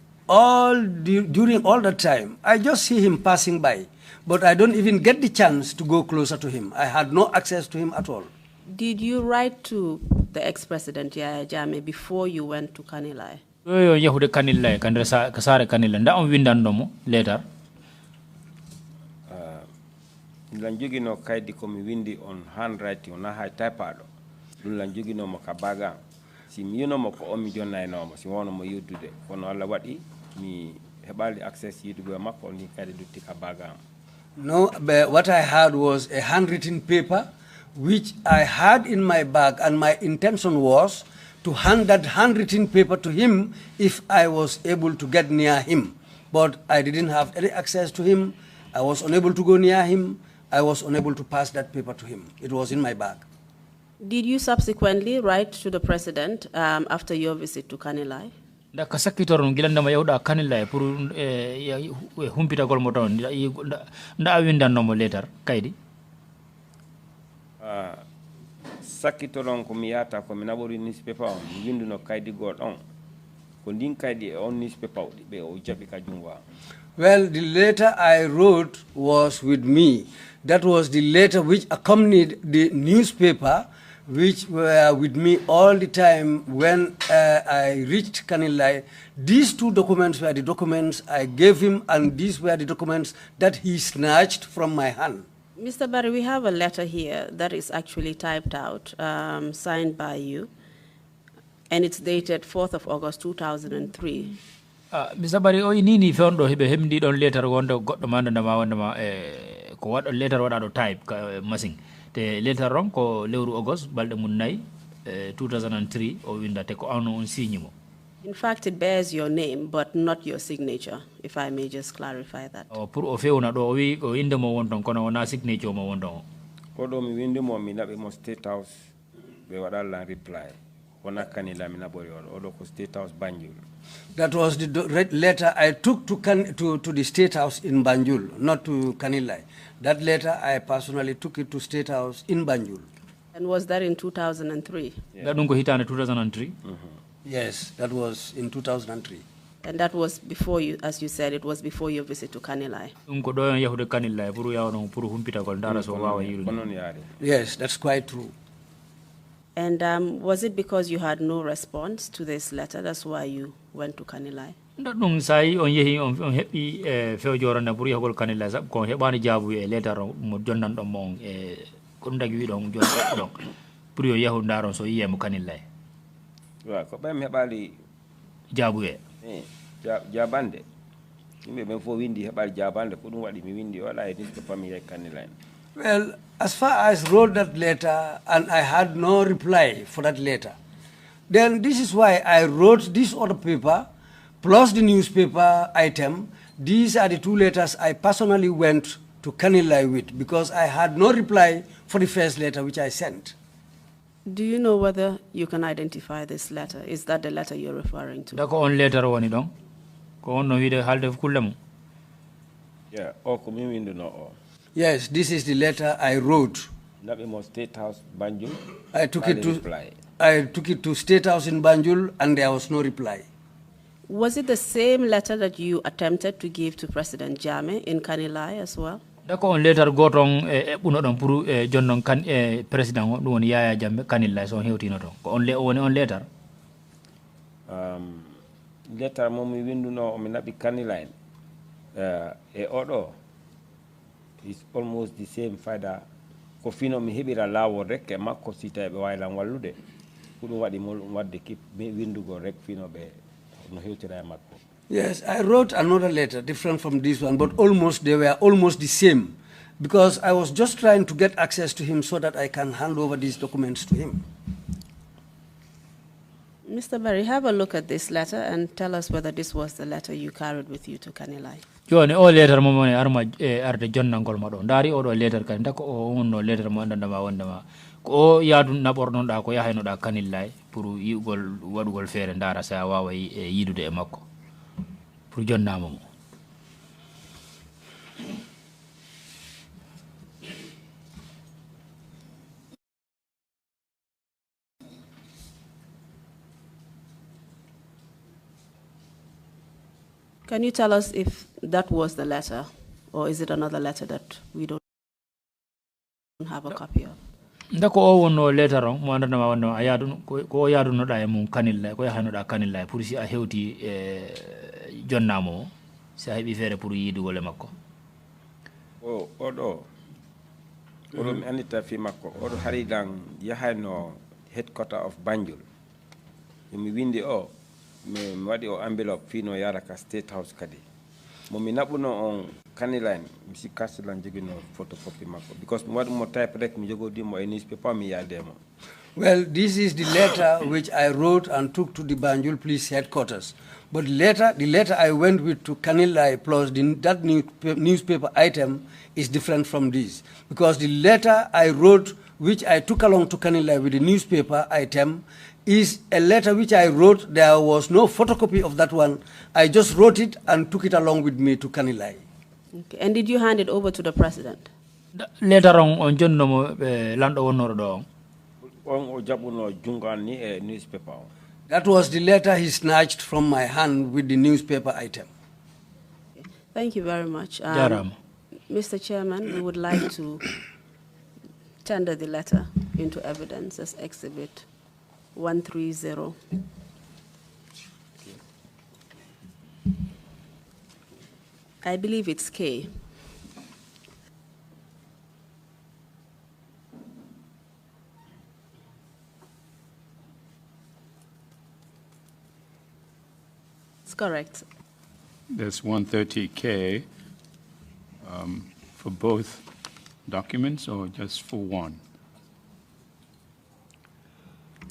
during all the time, I just see him passing by, but I don't even get the chance to go closer to him. I had no access to him at all. Did you write to the ex-president Yaya Jammeh before you went to Kanilai? Yo yahude Kanilai kandre kasare Kanilai nda on windannomo letter. Lan jogino kaydi ko mi windi on handwriting on hay typado dum lan jogino mo ka baga si mi yinomo ko on mi jonnaynomo si wono mo yuddude kono Allah wadi mi hebali access yiddugo makko ni kaydi dutti ka baga. No, but what I had was a handwritten paper which I had in my bag, and my intention was to hand that handwritten paper to him if I was able to get near him. But I didn't have any access to him. I was unable to go near him. I was unable to pass that paper to him. It was in my bag. Did you subsequently write to the president after your visit to Kanilai? Da kasakitoron gilanda ma yawda Kanilai pour humpita gol mo ton nda windanno mo letter kaydi. Sakitoron ko mi yata ko mi nabori newspaper on mi winduno kaydi gol on ko din kaydi on newspaper be o jabi ka jungwa. Well, the letter I wrote was with me. That was the letter which accompanied the newspaper, which were with me all the time when I reached Kanilai. These two documents were the documents I gave him, and these were the documents that he snatched from my hand. Mr. Barry, we have a letter here that is actually typed out, signed by you, and it's dated 4th of August 2003. Mr. Barry, o nini fondo hebe hemdi don letter wondo goddo mandana ma wonda ma ko wado letter wada type machine te letter ron ko lewru August balde mun nay 2003 o winda te ko anu on signe mo. In fact, it bears your name but not your signature, if I may just clarify that. Pour o fewna do o wi o inde mo wonton kono wona signature mo wonton ko do mi windi mo mi nabe mo State House be wada la reply wona Kanilai mi nabori o do ko State House Banjul. That was the letter I took to the State House in Banjul, not to Kanilai. That letter, I personally took it to State House in Banjul. And was that in 2003? That don't go hit on 2003? Yes, that was in 2003. And that was before you, as you said, it was before your visit to Kanilai. Yes, that's quite true. And was it because you had no response to this letter? That's why you went to Kanilai? Ɗum sai on yehi on heɓi fewjorande pour yahgol Kanilai sabu ko heɓani jaabu e letter mo jonnanɗon mon e ko ɗum tagi wiɗon joni ɗon pour yo yahu ndaron so yiyemo Kanilai. Wa ko ɓe heɓali jaabu e jabande yimɓe ɓen fof windi heɓali jabande ko ɗum waɗi mi windi waɗa e newspaper mi yehi Kanilai. Well, as far as wrote that letter and I had no reply for that letter, then this is why I wrote this other paper plus the newspaper item these are the 2 letters I personally went to Kanilai with, because I had no reply for the first letter which I sent. Do you know whether you can identify this letter? Is that the letter you're referring to? Dako on letter woni don. Ko on no wiide halde kullemu. Yeah, or come window no. Yes, this is the letter I wrote. That was State House Banjul. I took it to State House in Banjul, and there was no reply. Was it the same letter that you attempted to give to President Jammeh in Kanilai as well? Dako on letter gotong buno don pour jonnon kan president dum woni Yaya Jammeh Kanilai so hewtino to. Ko on letter. Letter mo mi winduno o mi nabi Kanilai. E odo is almost the same faida ko fino mi hebira lawo rek e makko sita be waylan wallude kudum wadi mo wadde kip be windugo rek fino be no hewtira makko. Yes, I wrote another letter different from this one, but they were almost the same, because I was just trying to get access to him so that I can hand over these documents to him. Mr. Barry, have a look at this letter and tell us whether this was the letter you carried with you to Kanilai. Joni o letter mo moni arma arde jonnangol ma do ndari o do letter kan dako o wonno letter mo andama wondama ko yaadu nabordon da ko yahayno da Kanilai pour yigol wadugol fere ndara sa wawa yidude e makko pour jonnama mo. Can you tell us if that was the letter, or is it another letter that we don't have a copy of? Ndako o wonno letter on mo andana ma wonno ayadu ko yadu no da e mum Kanilai ko yahano da Kanilai pour si a hewti jonnamo si a hebi fere pour yidugol e makko. O odo mi andita fi makko odo haridan yahano headquarter of Banjul. Mi windi o mi wadi o envelope fino yaraka State House kadi mo mi nabuno on Kanilai mi si kasulan jogino photocopy makko because mi wadi mo type rek mi jogodi mo e newspaper mi yademo. Well, this is the letter which I wrote and took to the Banjul Police headquarters. But the letter I went with to Kanilai plus that newspaper item is different from this, because the letter I wrote, which I took along to Kanilai with the newspaper item, is a letter which I wrote. There was no photocopy of that one. I just wrote it and took it along with me to Kanilai. Okay. And did you hand it over to the president? Later on jonno lando wonoro do on jabuno jungani e newspaper. That was the letter he snatched from my hand with the newspaper item. Okay. Thank you very much. Mr. Chairman, we would like to tender the letter into evidence as Exhibit 130. I believe it's K. It's correct. There's 130K for both documents or just for one?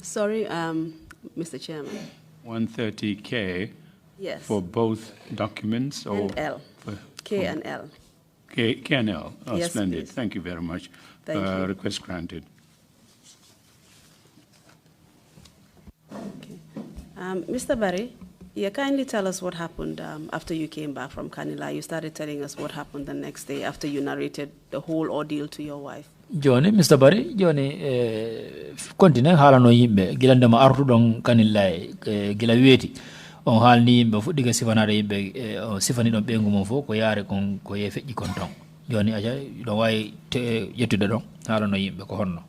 Sorry, Mr. Chairman. 130K yes. for both documents or and L. K and L. K and L. Oh, yes, splendid. please. Thank you very much. Thank you. Request granted. Okay. Mr. Barry, kindly tell us what happened after you came back from Kanilai. You started telling us what happened the next day after you narrated the whole ordeal to your wife. Joni, Mr. Barry, Joni, continue halano yimbe gilandama artudon Kanilai gila weti on halni yimbe fu diga sifanare yimbe sifani don bengu mon fo ko yare kon ko ye feji kon ton. Joni aja don way yettude don halano yimbe ko honno.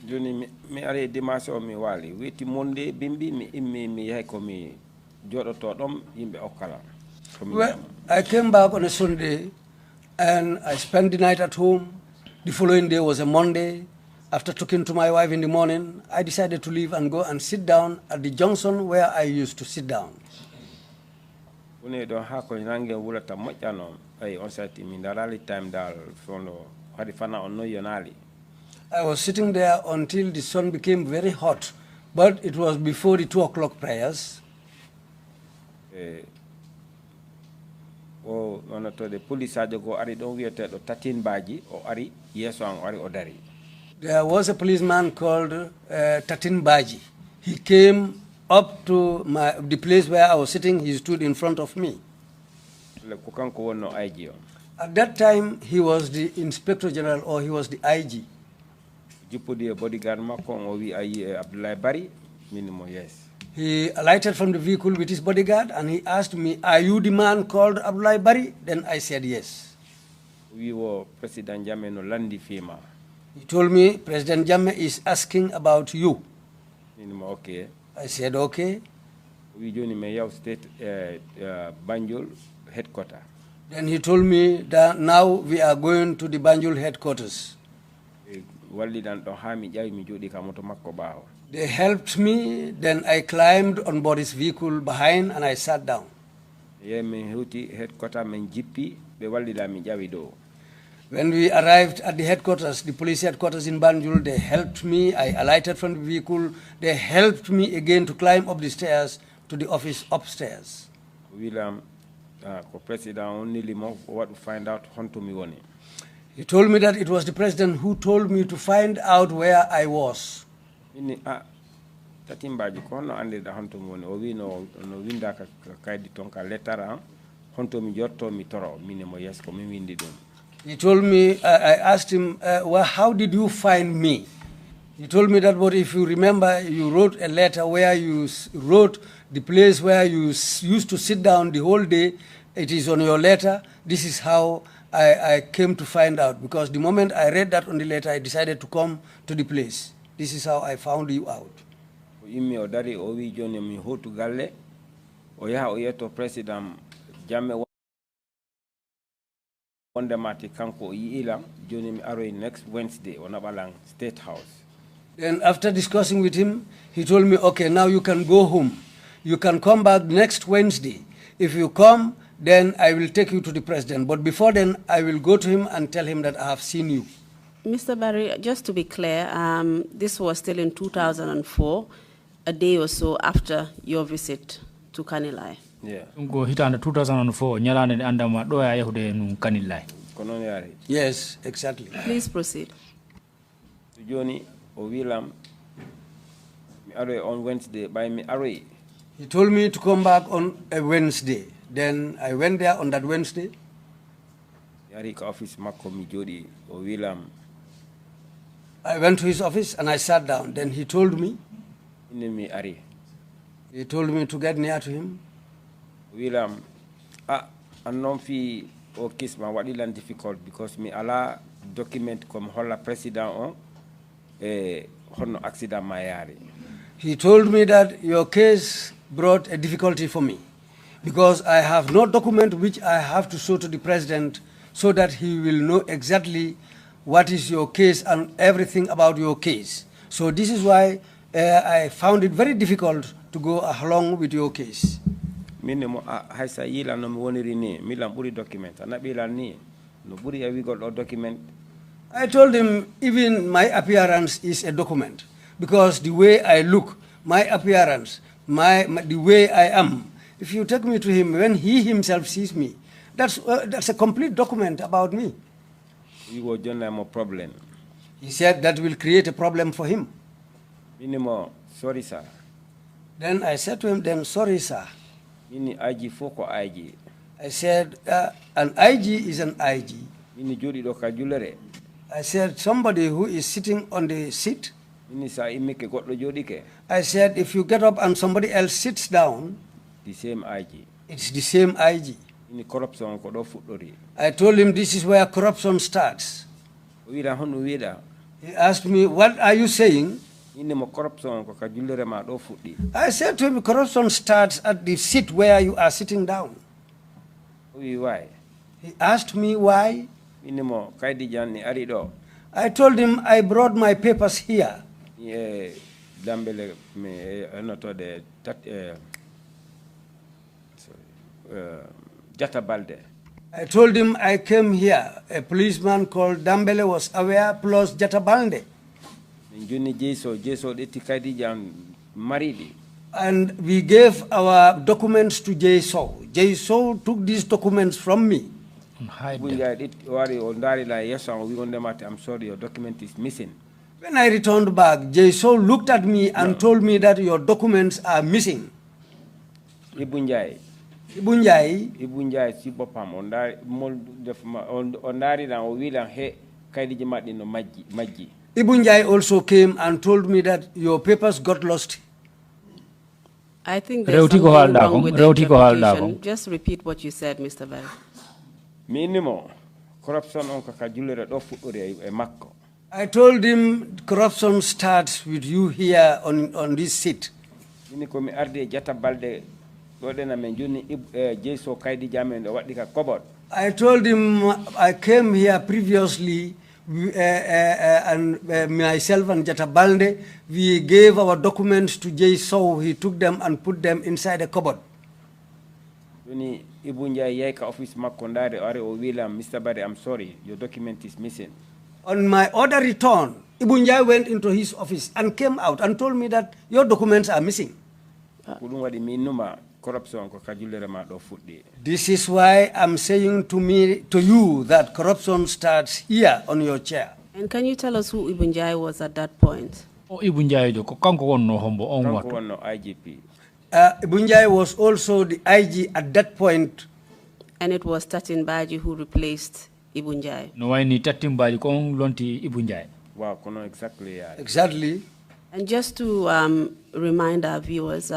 Joni mi are dimanche o mi wali weti monde bimbi mi yahay ko mi jodoto dom yimbe okala. Well, I came back on a Sunday and I spent the night at home. The following day was a Monday. After talking to my wife in the morning, I decided to leave and go and sit down at the junction where I used to sit down. Une don hako nange wulata mojano ay on sati mi dalali time dal fondo hadi fana on no yonali. I was sitting there until the sun became very hot, but it was before the 2 o'clock prayers. o on to the police go ari don wiete do 13 baji o ari yeso an ari o dari. There was a policeman called Tatin Baji. He came up to the place where I was sitting. He stood in front of me. At that time, he was the Inspector General, or he was the IG. He alighted from the vehicle with his bodyguard, and he asked me, "Are you the man called Abdullah Bari?" Then I said yes. We were President Jammeh no landi fima. He told me, "President Jammeh is asking about you." Okay. I said, okay. We joined Mayor State Banjul headquarters. Then he told me that now we are going to the Banjul headquarters. They helped me, then I climbed on board his vehicle behind and I sat down. When we arrived at the headquarters, the police headquarters in Banjul, they helped me. I alighted from the vehicle. They helped me again to climb up the stairs to the office upstairs. William, president only what to find out me. He told me that it was the president who told me to find out where I was. He told me, I asked him, well, how did you find me? He told me that, but if you remember, you wrote a letter where you wrote the place where you used to sit down the whole day. It is on your letter. This is how I came to find out, because the moment I read that on the letter, I decided to come to the place. This is how I found you out. President Jammeh next Wednesday on Abalang State House. Then after discussing with him, he told me, okay, now you can go home. You can come back next Wednesday. If you come, then I will take you to the president. But before then, I will go to him and tell him that I have seen you. Mr. Barry, just to be clear, this was still in 2004, a day or so after your visit to Kanilai. Yeah. Go hit under 2004. Nyalane andama doya yahude nu Kanilai. Yes, exactly. Please proceed. Johnny or William on Wednesday by me array. He told me to come back on a Wednesday. Then I went there on that Wednesday. Yarik office Makomi Jody or William. I went to his office and I sat down. Then he told me. He told me to get near to him. William, non fi o kisma wadi lan difficult because me ala document comme holla president on hono accident mayari. He told me that your case brought a difficulty for me because I have no document which I have to show to the president so that he will know exactly what is your case and everything about your case. So this is why I found it very difficult to go along with your case. Minimo haisa yila no woniri ni milam buri document anabila ni no buri we got a document. I told him even my appearance is a document because the way I look, my appearance, the way I am. If you take me to him when he himself sees me, that's a complete document about me. You will generate a problem. He said that will create a problem for him. Minimo, sorry sir. Then I said to him, then sorry sir. I said, an IG is an IG. I said, somebody who is sitting on the seat. I said, if you get up and somebody else sits down, the same IG. It's the same IG. I told him this is where corruption starts. He asked me, what are you saying? I said to him, corruption starts at the seat where you are sitting down. Why? He asked me why. I told him I brought my papers here. Jata Balde. I told him I came here. A policeman called Dambele was aware, plus Jata Balde. And we gave our documents to Jay Sow. Jay Sow took these documents from me. I'm sorry, your document is missing. When I returned back, Jay Sow looked at me and told me that your documents are missing. Ibunjai. Ibunjai si bopam ondari na owila he kaidi jemadi no maji. Ibunjai also came and told me that your papers got lost. I think there's something wrong with the interpretation. Just repeat what you said, Mr. Barry. Minimo corruption on kakajulere do fuure e makko. I told him corruption starts with you here on this seat. Mini ko mi arde jata balde do dena men joni jeso kaydi jamen do waddi ka kobot. I told him I came here previously and myself and Jata Balde, we gave our documents to Jay Sow. He took them and put them inside a cupboard. Joni Ibunja yeka office makondare are o William, Mr. Barry, I'm sorry, your document is missing. On my order return, Ibunja went into his office and came out and told me that your documents are missing. This is why I'm saying to you that corruption starts here on your chair. And can you tell us who Ibunjai was at that point? Ibunjai IGP. Ibunjai was also the IG at that point. And it was Tatin Baji who replaced Ibunjai. No, I need Tatin Baji kong lonti Ibunjai. Wow, exactly. Yeah. Exactly. And just to remind our viewers,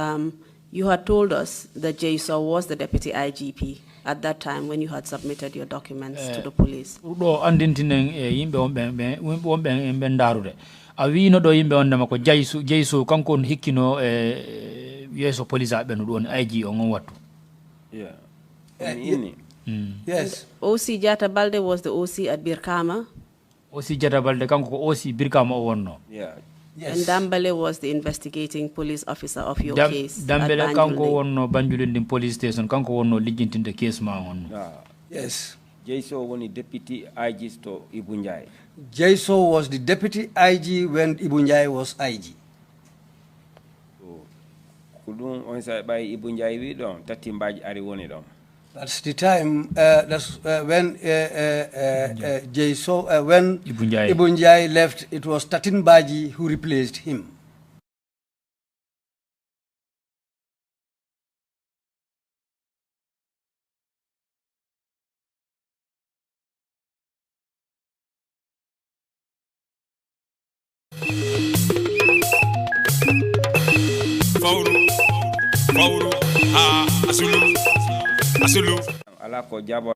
you had told us that Jason was the deputy IGP at that time when you had submitted your documents to the police. Do andintineng yimbe wombe ndarude. Awi no do yimbe on dama ko Jaisu kanko hikkino yeso police abe no don IG on watu. Yeah. Yes. OC Jata Balde was the OC at Birkama. OC Jata Balde kanko ko OC Birkama o wonno. Yeah. Yes. And Dambale was the investigating police officer of your case. Dambale kanko wonno Banjulinding police station kanko wonno lijintinde case ma on. Yes. Jaiso woni deputy IG to Ibunjai. Jaiso was the deputy IG when Ibunjai was IG. Kudun on sa by Ibunjai wi don tatimbaji ari woni don. That's the time. That's when when Ibunjai left. It was Tatin Baji who replaced him. Alako jabo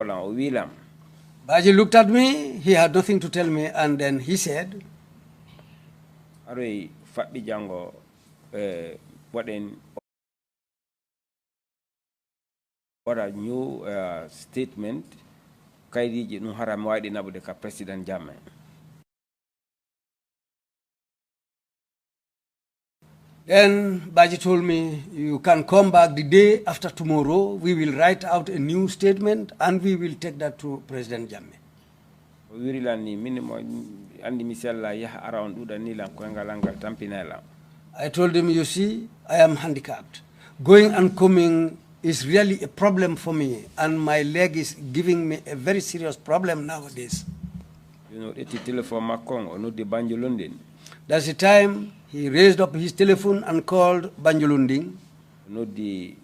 William. Baji looked at me, he had nothing to tell me, and then he said, Are Fatbi Jango what a new statement Kaidi Nuharam Wadi Nabudeka President Jammeh. Then Baji told me, you can come back the day after tomorrow. We will write out a new statement and we will take that to President Jammeh. I told him, you see, I am handicapped. Going and coming is really a problem for me, and my leg is giving me a very serious problem nowadays. You know, that's the time he raised up his telephone and called Banjulunding. Not the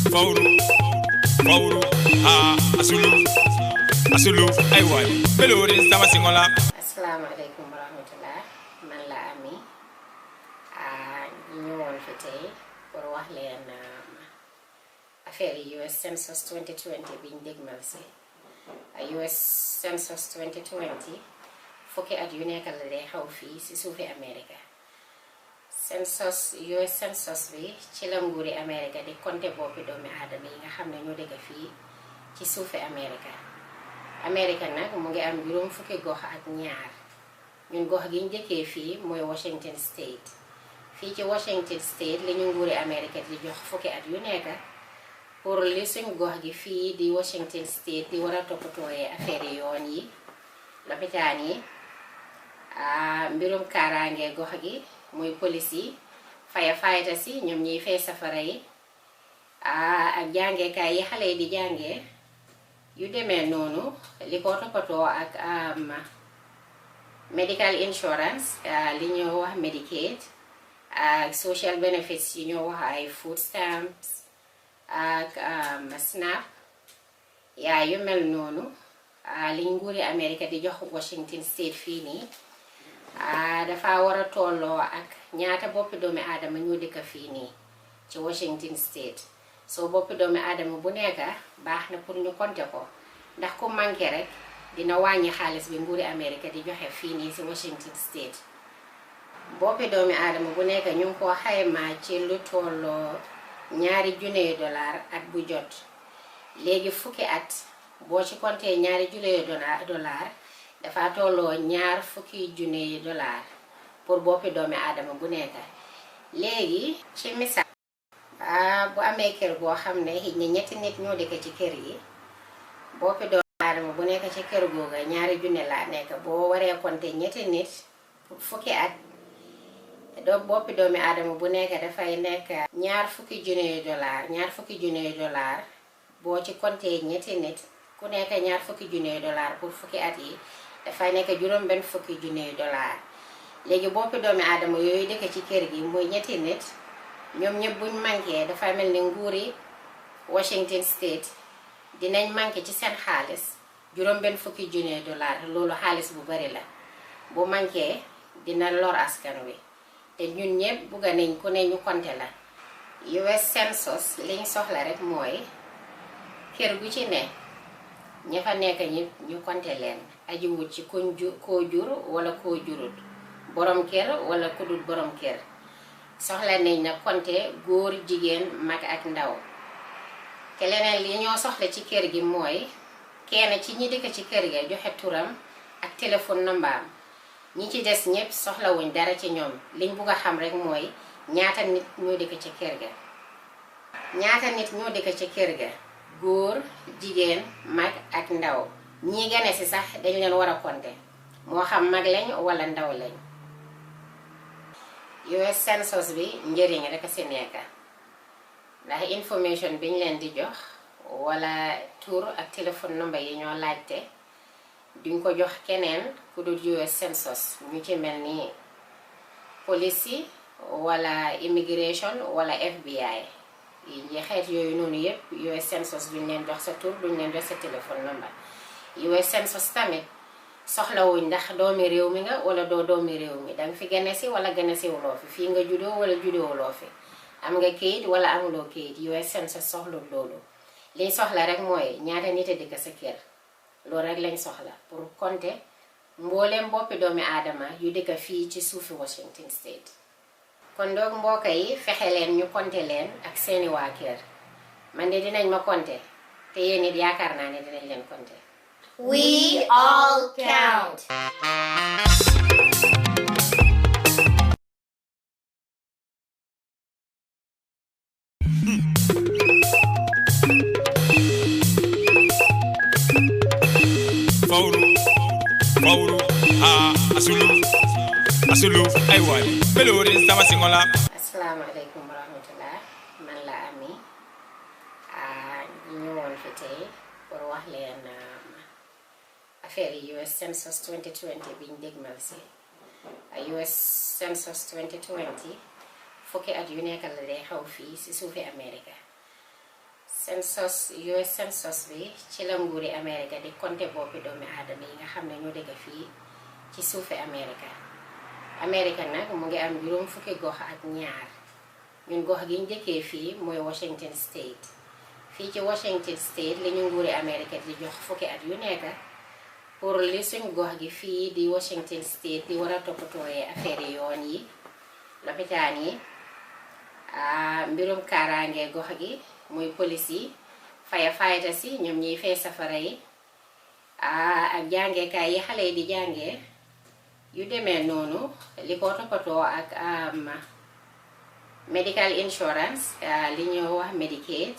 Fauru, Asulu, aywa, Pelorin sama singola. Assalamu alaikum warahmatullah. Man la Ami. Ñu ñëwoon fi tey pour wax leen affaire US Census 2020 biñ dégmal si. US Census 2020 fukki at yu nekk la day xaw fii si suufi Amerika. US Census bi ci la nguuri Amerika di compter boppi doomi aadama yi nga xam ne ñoo dëkk fii ci suufi Amerika. Amerika nag mu ngi am juróom fukki gox ak ñaar. ñun gox gi ñu dëkkee fii mooy Washington State. fii ci Washington State li ñu nguuri Amerika di jox fukki at yu nekk pour li suñ gox gi fii di Washington State di war a toppatooyee affaire yoon yi lopitaan yi mbirum kaaraange gox gi muy police yi firefighters yi ñoom ñiy fay safara yi ak jàngeekaay yi xale yi di jàngee yu demee noonu li ko toppatoo ak medical insurance li ñoo wax Medicaid ak social benefits yi ñoo wax ay food stamps ak SNAP yaa yu mel noonu li nguuri Amerika di jox Washington State fii nii dafa war a tolloo ak ñaata boppi doomi aadama ñoo dëkk fii nii ci Washington State soo boppi doomi aadama bu nekk baax na pour ñu compter ko ndax ku manqué rek dina wàññi xaalis bi nguuri Amerika di joxe fii nii si Washington State boppi doomi aadama bu nekk ñu ngi ko xaymaa ci lu tolloo $2,000 at bu jot léegi fukki at boo ci compter $2,000 dafa tolloo $20,000 pour boppi doomi aadama bu nekk léegi ci misaal bu amee kër goo xam ne xëy na ñetti nit ñoo dëkk ci kër yi boppi doomi aadama bu nekk ci kër googa $2,000 laa nekk boo waree compter ñetti nit pour fukki at boppi doomi aadama bu nekk dafay nekk $20,000 boo ci compter ñetti nit ku nekk $20,000 pour fukki at yi dafay nekk $60,000 léegi boppi doomi aadama yooyu dëkk ci kër gi muy ñetti nit ñoom ñëpp buñ manqué dafay mel ni nguuri Washington State dinañ manqué ci seen xaalis $60,000 loolu xaalis bu bari la bu manqué dina lor askan wi te ñun ñëpp bugga nañ ku ne ñu compter la US Census liñ soxla rek mooy kër gu ci ne ña fa nekk ñu compter leen aji wut ci koo jur wala koo jurut borom kër wala ku dul borom kër soxla nañ na compter góor jigéen mag ak ndaw te leneen li ñoo soxla ci kër gi mooy kenn ci ñi dëkk ci kër ga joxe turam ak téléphone numbaam ñi ci des ñëpp soxlawuñ dara ci ñoom liñ bugg a xam rek mooy ñaata nit ñoo dëkk ci kër ga góor jigéen mag ak ndaw ñi gane si sax dañ leen war a compter moo xam mag lañ wala ndaw lañ US Census bi njëriñ rek a si nekk ndax information biñ leen di jox wala tur ak téléphone number yi ñoo laajte duñ ko jox keneen ku dul US Census ñu ci mel ni police yi wala immigration wala FBI yi xeet yooyu noonu yëpp US Census duñ leen jox sa tur duñ leen jox sa téléphone number US Census tamit soxlawuñ ndax doomi réew mi nga wala doo doomi réew mi danga fi gane si wala gane si wuloo fi fii nga juddoo wala juddoo fi am nga kayit wala amuloo kayit US Census soxlul loolu liñ soxla rek mooy ñaata nit a dëkk sa kër loolu rek lañ soxla pour compter mbooleem boppi doomi aadama yu dëkk fii ci suufi Washington State kon doog mbokk yi fexe leen ñu compter leen ak seeni waa kër man de dinañ ma compter te yéen it yaakaar naa ne dinañ leen compter. We all count. Fauru, Asulu, aywa, Pelorin sama singola. Assalamu alaikum warahmatullah. Man la Ami. Ñu ñëwoon fi tey pour wax leen affaire US Census 2020 biñ dégmal si US Census 2020 fukki at yu nekk la day xaw fii ci suufi America. Census US census bi ci la nguuri America di compter boppi doomi aadama yi nga xam ne ñoo dëkk fii ci suufi America. America nag mu ngi am juróom fukki gox ak ñaar. ñun gox gi njëkkee fii mooy Washington State. fii ci Washington State li ñu nguuri America di jox fukki at yu nekk pour li suñ gox gi fii di Washington State di war a toppatooyee affaire yoon yi, lopitaan yi, mbirum kaaraange gox gi muy police yi, firefighters yi ñoom ñuy fay safara yi, ak jàngeekaay yi xale yi di jàngee yu demee noonu li ko toppatoo ak medical insurance li ñoo wax Medicaid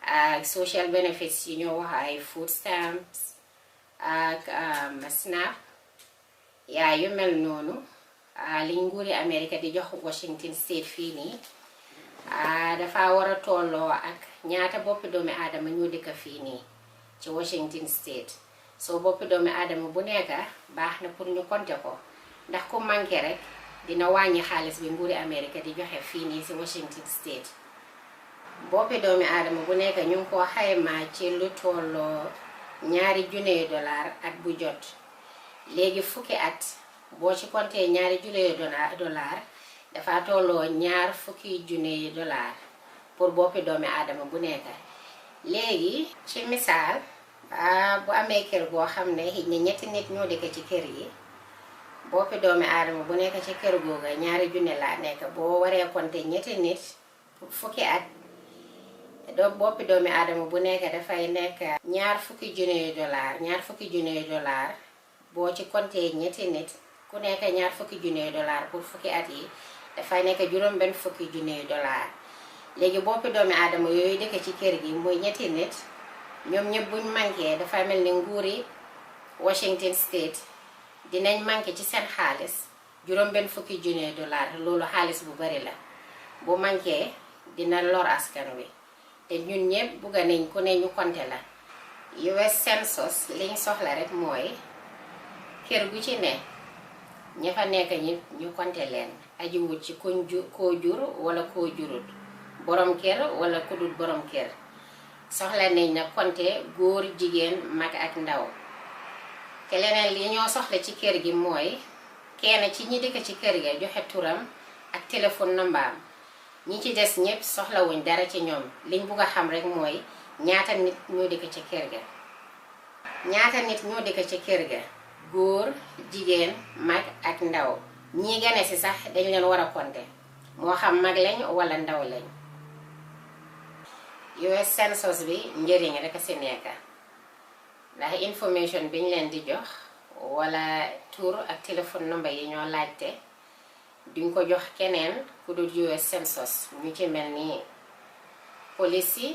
ak social benefits yi ñoo wax ay food stamps ak SNAP yu mel noonu li nguuri America di jox Washington State fii nii dafa war a tolloo ak ñaata boppi doomi aadama ñoo dëkk fii nii ci Washington State. soo boppi doomi aadama bu nekk baax na pour ñu compter ko ndax ku manqué rek dina wàññi xaalis bi nguuri America di joxe fii nii ci Washington State. boppi doomi aadama bu nekk ñu ngi ko xaymaa ci lu tolloo $2,000 at bu jot. léegi fukki at boo ci compter $2,000 dafa tolloo $20,000 pour boppi doomi aadama bu nekk. léegi ci misaal bu amee kër goo xam ne xëy na ñetti nit ñoo dëkk ci kër yi boppi doomi aadama bu nekk ci kër googa $2,000 laa nekk boo waree compter ñetti nit fukki at boppi doomi aadama bu nekk dafay nekk $20,000 boo ci compter ñetti nit ku nekk $20,000 pour fukki at yi dafay nekk $40,000. léegi boppi doomi aadama yooyu dëkk ci kër gi muy ñetti nit ñoom ñëpp buñ manqué dafay mel ni nguuri Washington State dinañ manqué ci seen xaalis $40,000. loolu xaalis bu bari la bu manqué dina lor askan wi te ñun ñëpp bugga nañ ku ne ñu compter la. US census liñ soxla rek mooy kër gu ci ne ña fa nekk ñu compter leen aji wut ci koo jur wala koo jurut, borom kër wala ku dul borom kër. soxla nañ na compter góor, jigéen, mag ak ndaw. te leneen li ñoo soxla ci kër gi mooy kenn ci ñi dëkk ci kër ga joxe turam ak téléphone nambaam. ñi ci des ñëpp soxlawuñ dara ci ñoom liñ bugg a xam rek mooy ñaata nit ñoo dëkk ci kër ga. ñaata nit ñoo dëkk ci kër ga góor, jigéen, mag ak ndaw. ñi gane si sax dañ leen war a compter moo xam mag lañ wala ndaw lañ. US census bi njëriñ rek a si nekk ndax information biñ leen di jox wala tur ak téléphone number yi ñoo laajte duñ ko jox keneen ku dul US census ñu ci mel ni police yi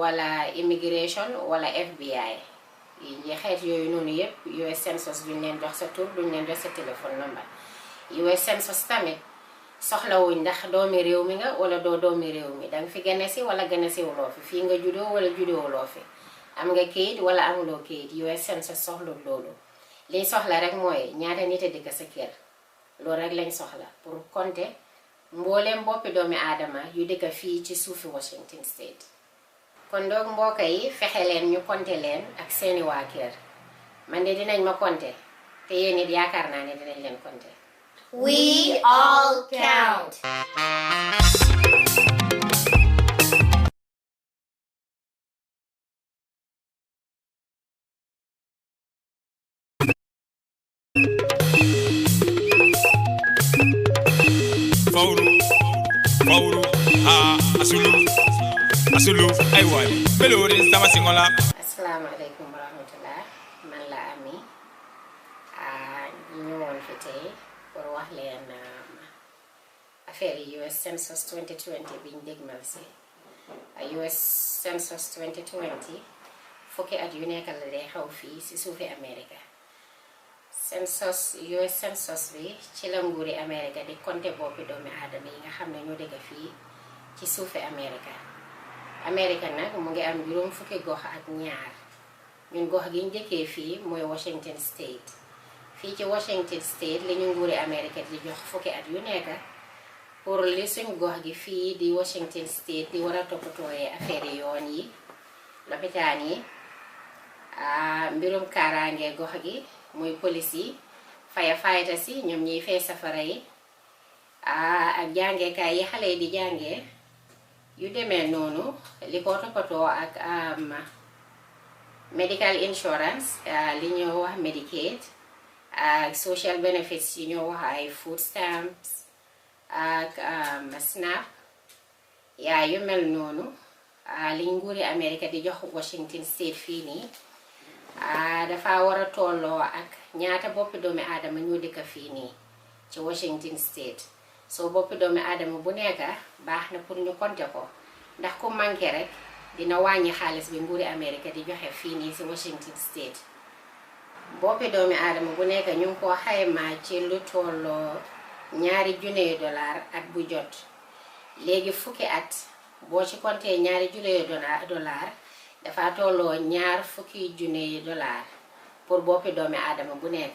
wala immigration wala FBI yi xeet yooyu noonu yépp US census duñ leen jox sa tur duñ leen jox sa téléphone number. US census tamit soxlawuñ ndax doomi réew mi nga wala doo doomi réew mi danga fi gane si wala gane si wuloo fi fii nga juddoo wala juddoo fi am nga kayit wala amuloo kayit. US census soxlul loolu liñ soxla rek mooy ñaata nit a dëkk sa kër loolu rek lañ soxla pour compter mbooleem boppi doomi aadama yu dëkk fii ci suufi Washington State. kon doog mbokk yi fexe leen ñu compter leen ak seeni waa kër man de dinañ ma compter te yéen it yaakaar naa ne dinañ leen compter. We all count. Fauru, Asulu, Aiwali, Belorin, Samasingola. Assalamu alaikum warahmatullah. Man la Ami. ñu ñëwoon fi tey pour wax leen affaire US census 2020 biñ dégmal si. US census 2020 fukki at yu nekk la day xaw fii si suufi America. US census bi ci la nguuri America di compter boppi doomi aadama yi nga xam ne ñoo dëkk fii ci suufi America. America nag mu ngi am juróom fukki gox ak ñaar. ñun gox gi njëkkee fii mooy Washington State. fii ci Washington State li ñu nguuri America di jox fukki at yu nekk pour li suñ gox gi fii di Washington State di war a toppatooyee affaire yoon yi lopitaan yi mbirum kaaraange gox gi muy police yi firefighters yi ñoom ñiy fay safara yi ak jàngeekaay yi xale yi di jàngee yu demee noonu li ko toppatoo ak medical insurance li ñoo wax Medicaid ak social benefits yi ñoo wax ay food stamps ak SNAP yaa yu mel noonu li nguuri America di jox Washington State fii nii dafa war a tolloo ak ñaata boppi doomi aadama ñoo dëkk fii nii ci Washington State so boppi doomi aadama bu nekk baax na pour ñu compter ko ndax ku manqué rek dina wàññi xaalis bi nguuri America di joxe fii nii ci Washington State boppi doomi aadama bu nekk ñu ngi ko xaymaa ci lu tolloo $2,000 at bu jot léegi fukki at boo ci compter $2,000 dafa tolloo $20,000 pour boppi doomi aadama bu nekk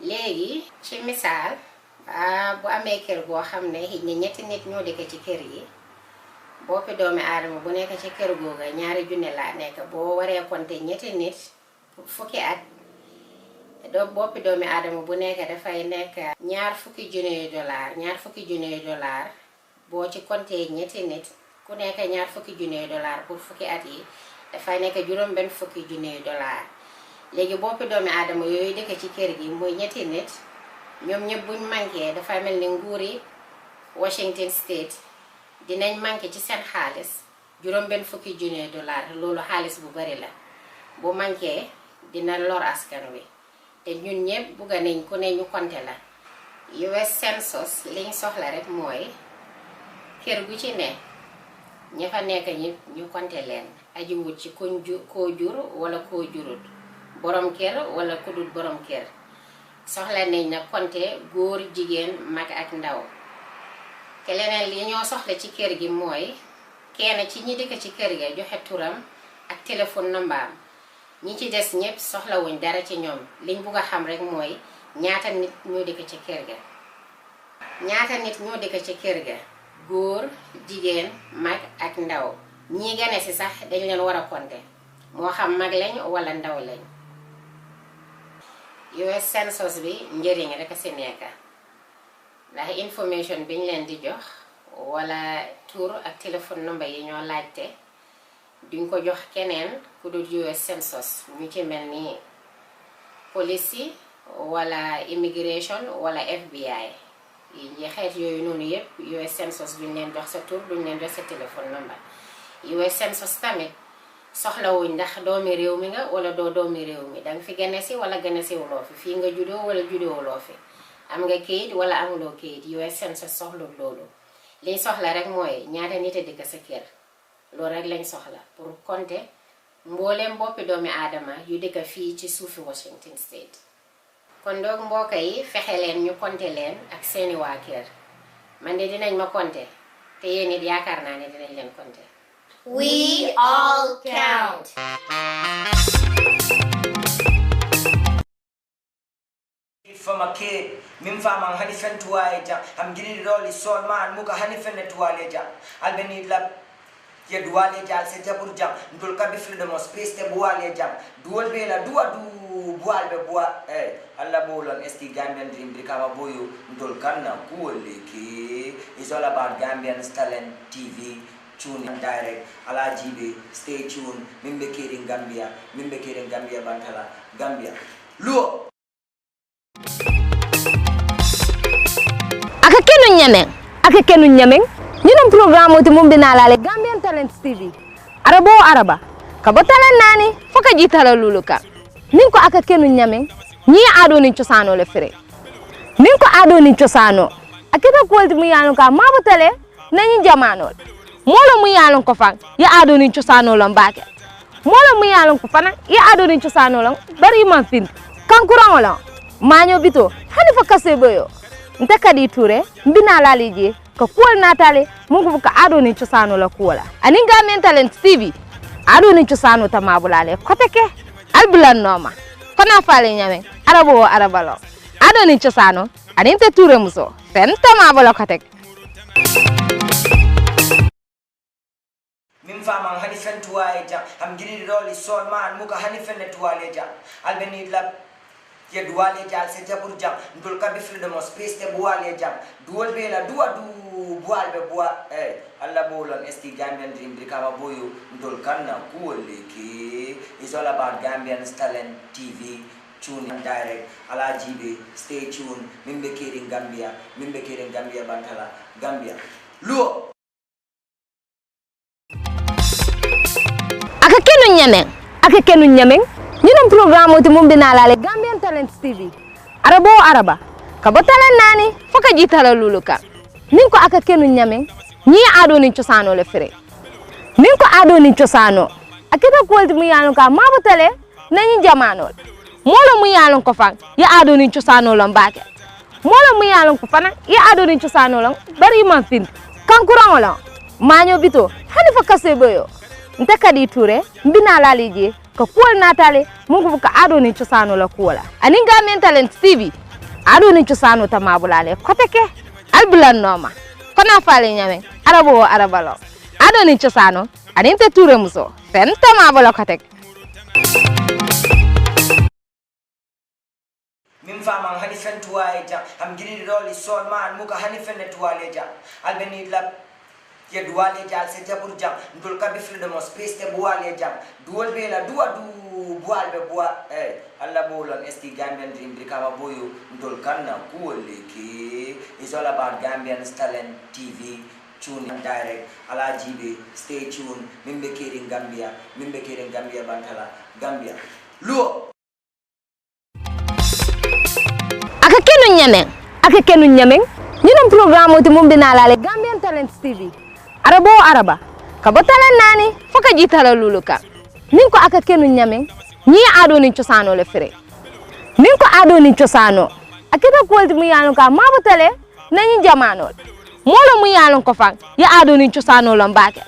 léegi ci misaal bu amee kër boo xam ne xëy na ñetti nit ñoo dëkk ci kër yi boppi doomi aadama bu nekk ci kër googa $2,000 laa nekk boo waree compter ñetti nit pour fukki at boppi doomi aadama bu nekk dafay nekk $20,000 boo ci compter ñetti nit ku nekk $20,000 pour fukki at yi dafay nekk $40,000 léegi boppi doomi aadama yooyu dëkk ci kër gi muy ñetti nit ñoom ñëpp buñ manqué dafay mel ni nguuri Washington State dinañ manqué ci seen xaalis $40,000 loolu xaalis bu bari la bu manqué dina lor askan wi te ñun ñëpp bugga nañ ku ne ñu compter la US Census liñ soxla rek mooy kër gu ci ne ña fa nekk ñëpp ñu compter leen aji wut ci koo jur wala koo jurut borom kër wala ku dul borom kër soxla nañ na compter góor jigéen mag ak ndaw te leneen li ñoo soxla ci kër gi mooy kenn ci ñi dëkk ci kër ga joxe turam ak téléphone numbaam ñi ci des ñëpp soxlawuñ dara ci ñoom liñ bugg a xam rek mooy ñaata nit ñoo dëkk ci kër ga góor jigéen mag ak ndaw ñi gane si sax dañ leen war a compter moo xam mag lañ wala ndaw lañ US Census bi njëriñ rek a si nekk ndax information biñ leen di jox wala tur ak téléphone number yi ñoo laajte duñ ko jox keneen ku dul US Census ñu ci mel ni police yi wala immigration wala FBI yi xeet yooyu noonu yëpp US Census duñ leen jox sa tur duñ leen jox sa téléphone number US Census tamit soxlawuñ ndax doomi réew mi nga wala doo doomi réew mi danga fi gane si wala gane si wuloo fi fii nga juddoo wala juddoo wuloo fi am nga kayit wala amuloo kayit US Census soxlu loolu liñ soxla rek mooy ñaata nit a dëkk sa kër loolu rek lañ soxla pour compter mbooleem boppi doomi aadama yu dëkk fii ci suufi Washington State kon doog mbokk yi fexe leen ñu compter leen ak seeni waa kër man de dinañ ma compter te yéen it yaakaar naa ne dinañ leen compter. We all count. Fama ke min fama hani fentuwa ja am gini roli sol man muka hani fenetuwa ja albeni la ye duwale ja se jabur jam ndul ka bi freedom of space te buwale jam duwol be la duwa du buwal be buwa alla bolan esti Gambian dream brikama boyo ndul kanna kuwole ke is all about Gambian talent TV tune in direct ala jibe stay tuned mimbe kering Gambia bantala Gambia luo aka kenu nyameng ñunum programme to mum dina laale Gambian Talent TV arabo araba ka bo talent nani foka jitala luluka nin ko aka kenu nyameng ñi ado ni ciosano le fere nin ko ado ni ciosano akita ko mu yanu ka mabo tale nañu jamano molo mu yalon ko fa ya ado ni ciosano la mbake molo mu yalon ko fana ya ado ni ciosano la bari man fin kankuran wala maño bito hani fa kaseboyo nta kadi ture mbina lalije ka kuwal natale mungu ka ado ni ciosano la kuwala anin Gambian Talent TV ado ni ciosano ta mabulale koteke albulan noma kona fale nyame arabo arabalo ado ni ciosano anin te ture muso fenta mabula koteke min famang hani fentuwaye jam am giri roli sol man muka hani fenne tuwale jam albeni la ye duwale jam se jabur jam ndul kabi freedom of space te buwale jam duwol be la duwa du buwal be buwa alla bolon esti Gambian dream kama boyo ndul kanna kuwole ke is all about Gambian talent TV. Tune in direct ala jibe, stay tuned. Mimbe kering Gambia Bantala Gambia luo aka kenu nyameng ñunum programme ti mum dina laale Gambian Talents TV arabo araba ka bo talent nani foka jitala luluka nin ko aka kenu nyameng ñi ado ni ciosano le fere nin ko ado ni ciosano akita ko mu yanu ka mabu tale nañu jamano molo mu yalon ko fan ya ado ni ciosano lam baake molo mu yalon ko fana ya ado ni ciosano lam bari man fin kankuran wala maño bito hani fa kaseboyo nta kadi ture mbina lalije ko kuol natale mungu ka ado ni ciosano la kuola ani Gambian Talents TV ado ni ciosano tamabulale koteke albulan noma kona fale nyame arabo arabalo ado ni ciosano ani nta ture muso fen tamabula koteke min famang hani fentuwaye jam am giri roli sol man muka hani fenne tuwale jam albeni la ye duwale jam se jabur jam ndul kabi freedom of space te buwale jam duwol be la duwa du buwal be buwa alla bolon esti Gambian dream kama boyo ndul kanna kuwole ke is all about Gambian talent TV. Tune in direct ala jibe, stay tuned. Mimbe kering Gambia Bantala Gambia luo aka kenu nyameng ñunum programme ti mum dina laale Gambian Talents TV arabo araba ka bo talent nani foka jitala luluka nin ko aka kenu nyameng ñi ado ni ciosano le fere nin ko ado ni ciosano akita ko mu yanu ka mabu tale nañu jamano molo mu yalon ko fan ya ado ni ciosano lam baake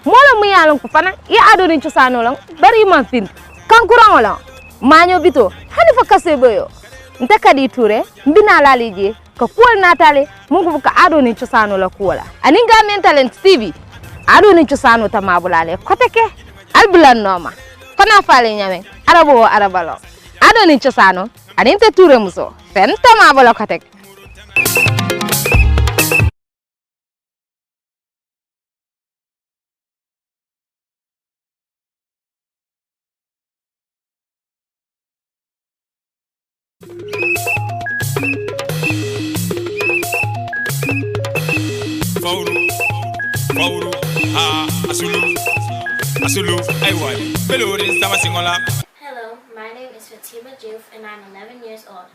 molo mu yalon ko fana ya ado ni ciosano lam bari man fin kankuran wala maño bito hani fa kaseboyo nta kadi ture mbina lalije ko kuol natale mungu ka ado ni ciosano la kuola ani Gambian Talents TV ado ni ciosano tamabulale koteke albulan noma kona fale nyame arabo arabalo ado ni ciosano ani nta ture muso fen tamabula koteke Fauru, Asulu, Aiwali, Belori, Samasingola. Hello, my name is Fatima Juf and I'm 11 years old.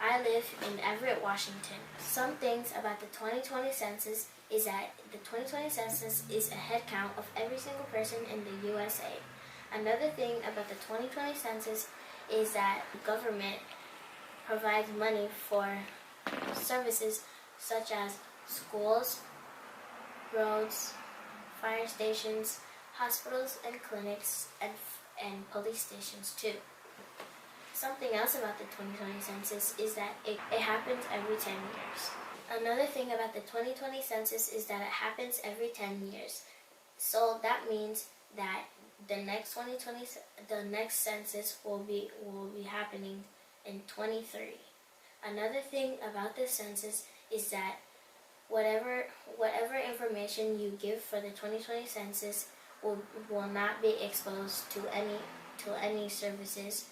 I live in Everett, Washington. Some things about the 2020 census is that the 2020 census is a head count of every single person in the USA. Another thing about the 2020 census is that the government provides money for services such as schools, roads, fire stations, hospitals and clinics, and police stations too. Something else about the 2020 census is that it happens every 10 years. Another thing about the 2020 census is that it happens every 10 years. So that means that the next census will be happening in 23. Another thing about this census is that whatever information you give for the 2020 census will not be exposed to any services,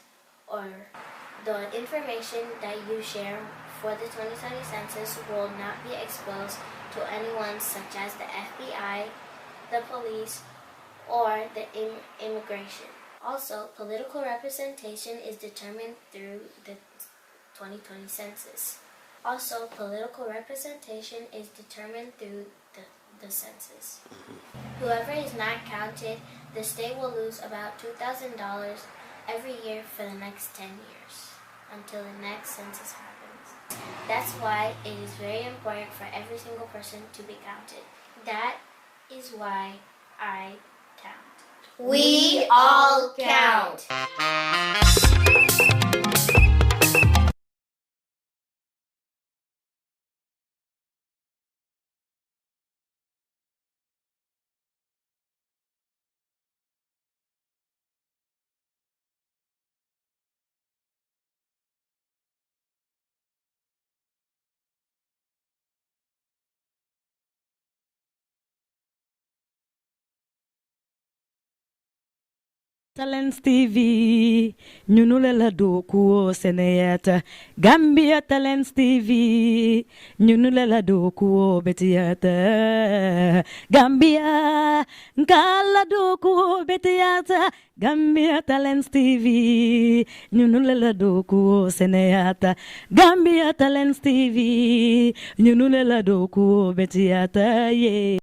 or the information that you share for the 2020 census will not be exposed to anyone such as the FBI, the police, or the immigration. Also, political representation is determined through the 2020 census. Also, political representation is determined through the census. Whoever is not counted, the state will lose about $2,000 every year for the next 10 years until the next census happens. That's why it is very important for every single person to be counted. That is why I count. We all count. Talents TV, nyunulela dokuo seneyata. Gambia Talents TV, nyunulela dokuo betiata. Gambia, nkala dokuo betiata. Gambia Talents TV, nyunulela dokuo seneyata. Gambia Talents TV, nyunulela dokuo betiata, yeah.